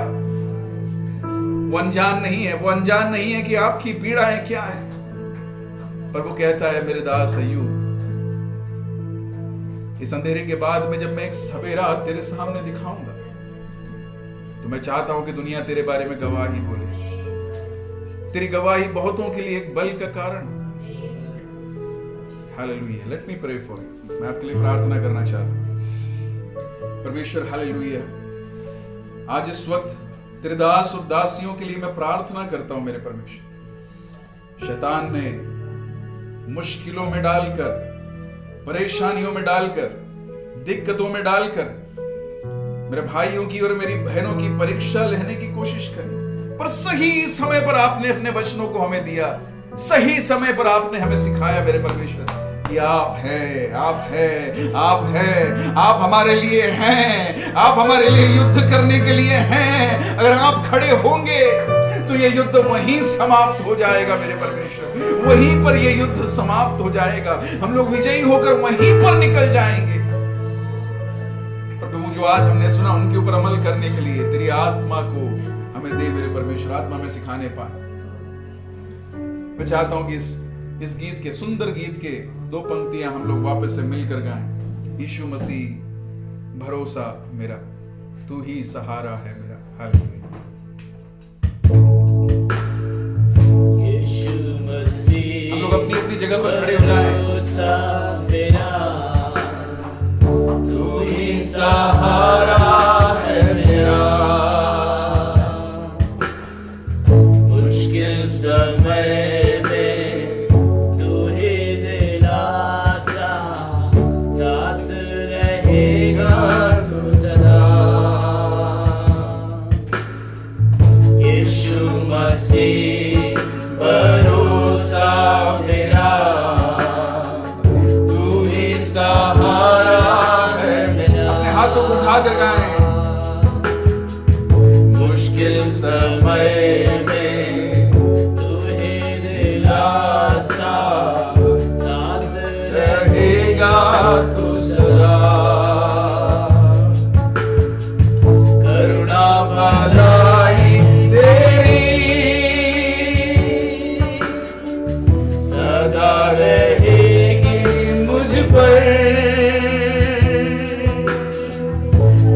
वो अनजान नहीं है कि आपकी पीड़ाएं क्या है, पर वो कहता है मेरे दास अय्यूब, इस अंधेरे के बाद में जब मैं एक सवेरा तेरे सामने दिखाऊंगा तो मैं चाहता हूं कि दुनिया तेरे बारे में गवाही बोले। तेरी गवाही बहुतों के लिए एक बल का कारण। Hallelujah, let me pray for you. मैं आपके लिए प्रार्थना करना चाहता हूं। परमेश्वर हालेलुया, आज इस वक्त तेरे दास और दासियों के लिए मैं प्रार्थना करता हूं। मेरे परमेश्वर, शैतान ने मुश्किलों में डालकर, परेशानियों में डालकर, दिक्कतों में डालकर मेरे भाइयों की और मेरी बहनों की परीक्षा लेने की कोशिश करी, पर सही समय पर आपने अपने वचनों को हमें दिया। सही समय पर आपने हमें सिखाया मेरे परमेश्वर कि आप हमारे लिए हैं, आप हमारे लिए युद्ध करने के लिए हैं। अगर आप खड़े होंगे तो ये युद्ध वहीं समाप्त हो जाएगा मेरे परमेश्वर, वहीं पर ये युद्ध समाप्त हो जाएगा। हम लोग विजयी होकर वहीं पर निकल जाएंगे। प्रभु, जो आज हमने सुना उनके ऊपर अमल करने के लिए तेरी आत्मा को हमें दे मेरे परमेश्वर, आत्मा में सिखाने पाए। मैं चाहता हूं कि इस गीत के, सुंदर गीत के 2 पंक्तियां हम लोग वापस से मिलकर गाएं। यीशु मसीह भरोसा मेरा, तू ही सहारा है मेरा। हालेलुया। यीशु मसीह हम लोग अपनी अपनी जगह पर खड़े हो जाएं। भरोसा मेरा, तू ही सहारा है मेरा, मुश्किल समय भरोसा मेरा, तू ही सहारा है मेरा। अपने हाथों को उठाकर गाएं। मुश्किल समय में तू ही दिलासा, साथ रहेगा तू सदा। करुणा भलाई सदा रहेगी मुझ पर,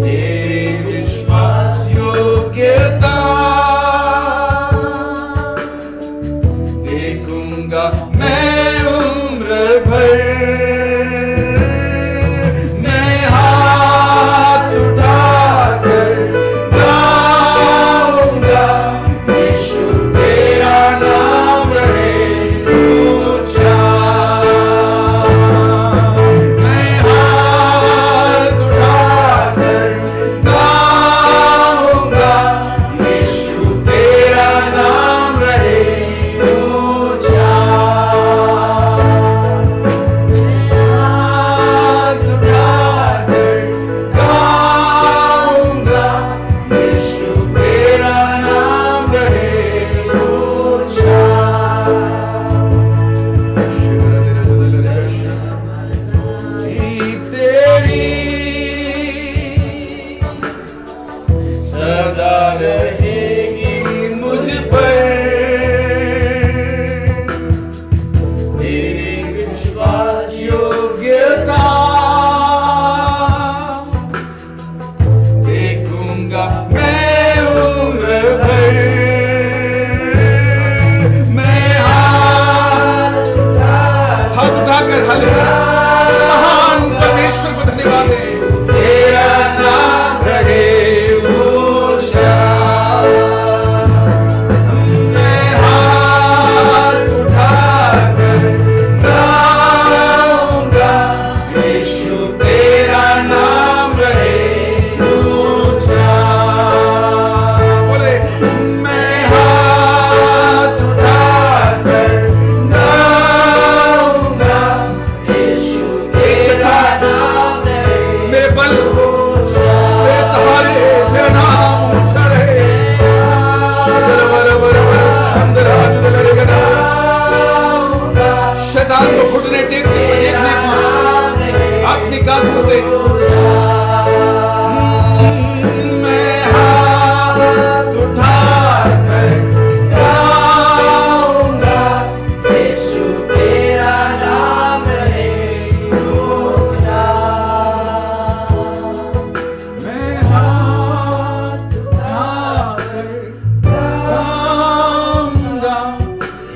तेरी विश्वास योग्यता देखूंगा मैं उम्र भर। मैं हाथ उठाकर गाऊंगा, यीशु तेरा नाम रहे ऊंचा।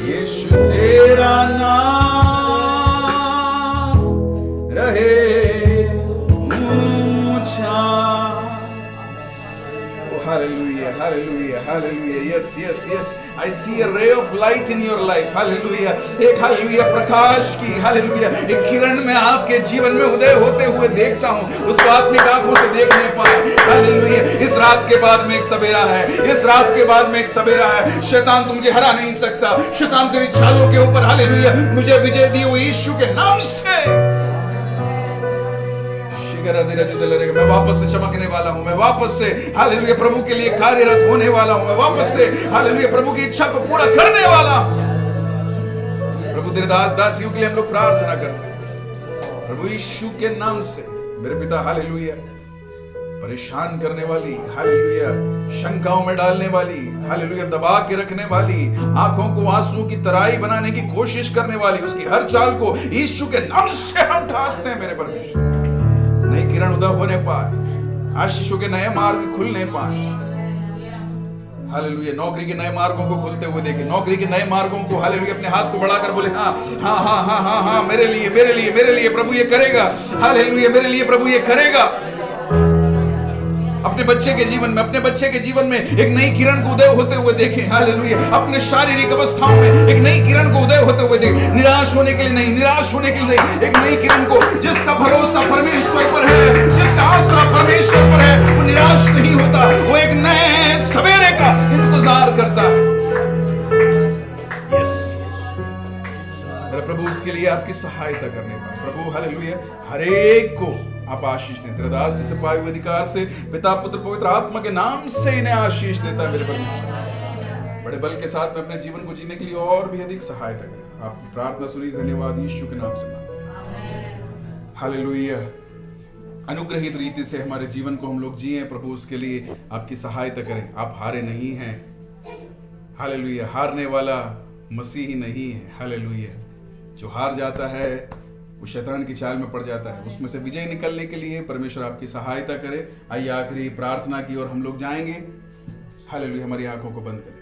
यीशु तेरा नाम रहे ऊंचा। Hallelujah, hallelujah, hallelujah. Yes, yes, yes. I see a ray of light in your life. Hallelujah. एक hallelujah प्रकाश की, hallelujah एक किरण में आपके जीवन में उदय होते हुए देखता हूँ। उसको अपनी आंखों से देख नहीं पाए। Hallelujah. इस रात के बाद में एक सवेरा है। इस रात के बाद में एक सवेरा है। शैतान तुझे हरा नहीं सकता। शैतान तेरी चालों के ऊपर, hallelujah मुझे विजय दी हुई यीशु के नाम से। मैं वापस से चमकने वाला हूं। मैं वापस से हालेलुया प्रभु के लिए कार्यरत होने वाला हूं। मैं वापस से हालेलुया प्रभु की इच्छा को पूरा करने वाला हूं। प्रभु तेरे दास दासियों के लिए हम लोग प्रार्थना करते हैं प्रभु यीशु के नाम से। मेरे पिता हालेलुया परेशान करने वाली, हालेलुया शंकाओं में डालने वाली, हालेलुया दबा के रखने वाली, आंखों को आंसू की तराई बनाने की कोशिश करने वाली, उसकी हर चाल को यीशु के नाम से हम ठासते हैं। मेरे परमेश्वर नई किरण उदय होने पाए, आशीषों के नए मार्ग खुलने पाए। हालेलुया नौकरी के नए मार्गों को खुलते हुए देखें। नौकरी के नए मार्गों को हालेलुया अपने हाथ को बढ़ाकर बोले हाँ हाँ हाँ हाँ हाँ हाँ मेरे लिए मेरे लिए मेरे लिए प्रभु ये करेगा। हालेलुया मेरे लिए प्रभु ये करेगा। अपने बच्चे के जीवन में, अपने बच्चे के जीवन में एक नई किरण को उदय होते हुए देखें। हालेलुया अपने शारीरिक अवस्थाओं में एक नई किरण को उदय होते हुए देखें। निराश होने के लिए नहीं, निराश होने के लिए नहीं, एक नई किरण को। जिसका भरोसा परमेश्वर पर है, जिसका आसरा परमेश्वर पर है, वो निराश नहीं होता। वो एक नए सवेरे का इंतजार करता है। यस मेरा प्रभु उसके लिए आपकी सहायता करने पाए। प्रभु हालेलुया हर एक को आप आशीष दें। तेरा दास तुझसे पाए हुए अधिकार से पिता पुत्र पवित्र आत्मा के नाम से इन्हें आशीष देता है। मेरे परमेश्वर बड़े बल के साथ में अपने जीवन को जीने के लिए और भी अधिक सहायता करें। आपकी प्रार्थना सुनी, धन्यवाद यीशु के नाम से मांगते हैं। हालेलुया अनुग्रहित रीति से हमारे जीवन को हम लोग जिए प्रभु, उसके लिए आपकी सहायता करें। आप हारे नहीं हैं। हालेलुया हारने वाला मसीही नहीं है। हालेलुया जो हार जाता है वो शैतान की चाल में पड़ जाता है। उसमें से विजय निकलने के लिए परमेश्वर आपकी सहायता करे। आइए आखिरी प्रार्थना की ओर हम लोग जाएंगे। हालेलुया हमारी आंखों को बंद करें।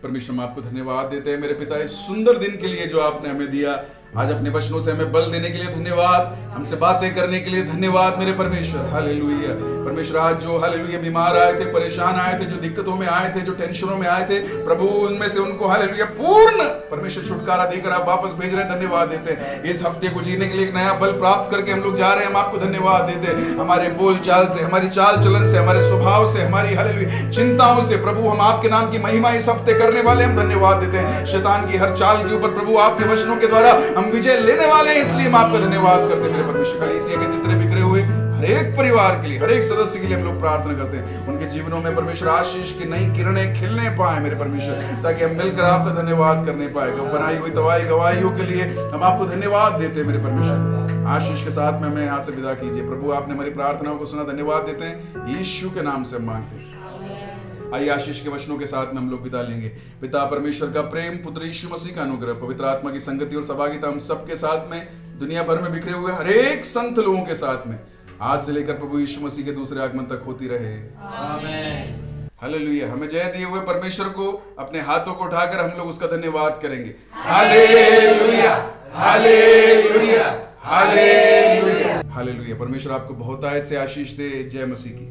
परमेश्वर हम आपको धन्यवाद देते हैं मेरे पिता इस सुंदर दिन के लिए जो आपने हमें दिया। आज अपने वचनों से हमें बल देने के लिए धन्यवाद, हमसे बातें करने के लिए धन्यवाद मेरे परमेश्वर। हालेलुया परमेश्वर आज जो हालेलुया बीमार आए थे, परेशान आए थे, जो दिक्कतों में आए थे, जो टेंशनों में आए थे प्रभु, उनमें से उनको हालेलुया पूर्ण परमेश्वर छुटकारा देकर आप वापस भेज रहे हैं। धन्यवाद देते हैं इस हफ्ते को जीने के लिए एक नया बल प्राप्त करके हम लोग जा रहे हैं। हम आपको धन्यवाद देते हैं हमारे बोल चाल से, हमारी चाल चलन से, हमारे स्वभाव से, हमारी हालेलुया चिंताओं से प्रभु हम आपके नाम की महिमा इस हफ्ते करने वाले हम धन्यवाद देते हैं। शैतान की हर चाल के ऊपर प्रभु आपके वचनों के द्वारा हम विजय लेने वाले हैं, इसलिए हम आपका धन्यवाद करते हैं मेरे परमेश्वर। कलीसिया के जितने बिखरे हुए हर एक परिवार के लिए, हर एक सदस्य के लिए हम लोग प्रार्थना करते हैं उनके जीवनों में परमेश्वर आशीष की नई किरणें खिलने पाए मेरे परमेश्वर, ताकि हम मिलकर आपका धन्यवाद करने पाए। बनाई हुई दवाई गवाहियों के लिए हम आपको धन्यवाद देते हैं मेरे परमेश्वर। आशीष के साथ में हमें यहाँ से विदा कीजिए प्रभु। आपने हमारी प्रार्थनाओं को सुना, धन्यवाद देते हैं यीशु के नाम से मांगते हैं। आइए आशीष के वचनों के साथ में हम लोग विदा लेंगे। पिता परमेश्वर का प्रेम, पुत्र यीशु मसीह का अनुग्रह, पवित्र आत्मा की संगति और सहभागिता हम सबके साथ में, दुनिया भर में बिखरे हुए हर एक संत लोगों के साथ में आज से लेकर प्रभु यीशु मसीह के दूसरे आगमन तक होती रहे। आमीन। हालेलुया। हमें जय दिए हुए परमेश्वर को अपने हाथों को उठाकर हम लोग उसका धन्यवाद करेंगे। Hallelujah hallelujah hallelujah hallelujah. परमेश्वर आपको बहुतायत से आशीष दे। जय मसीह की।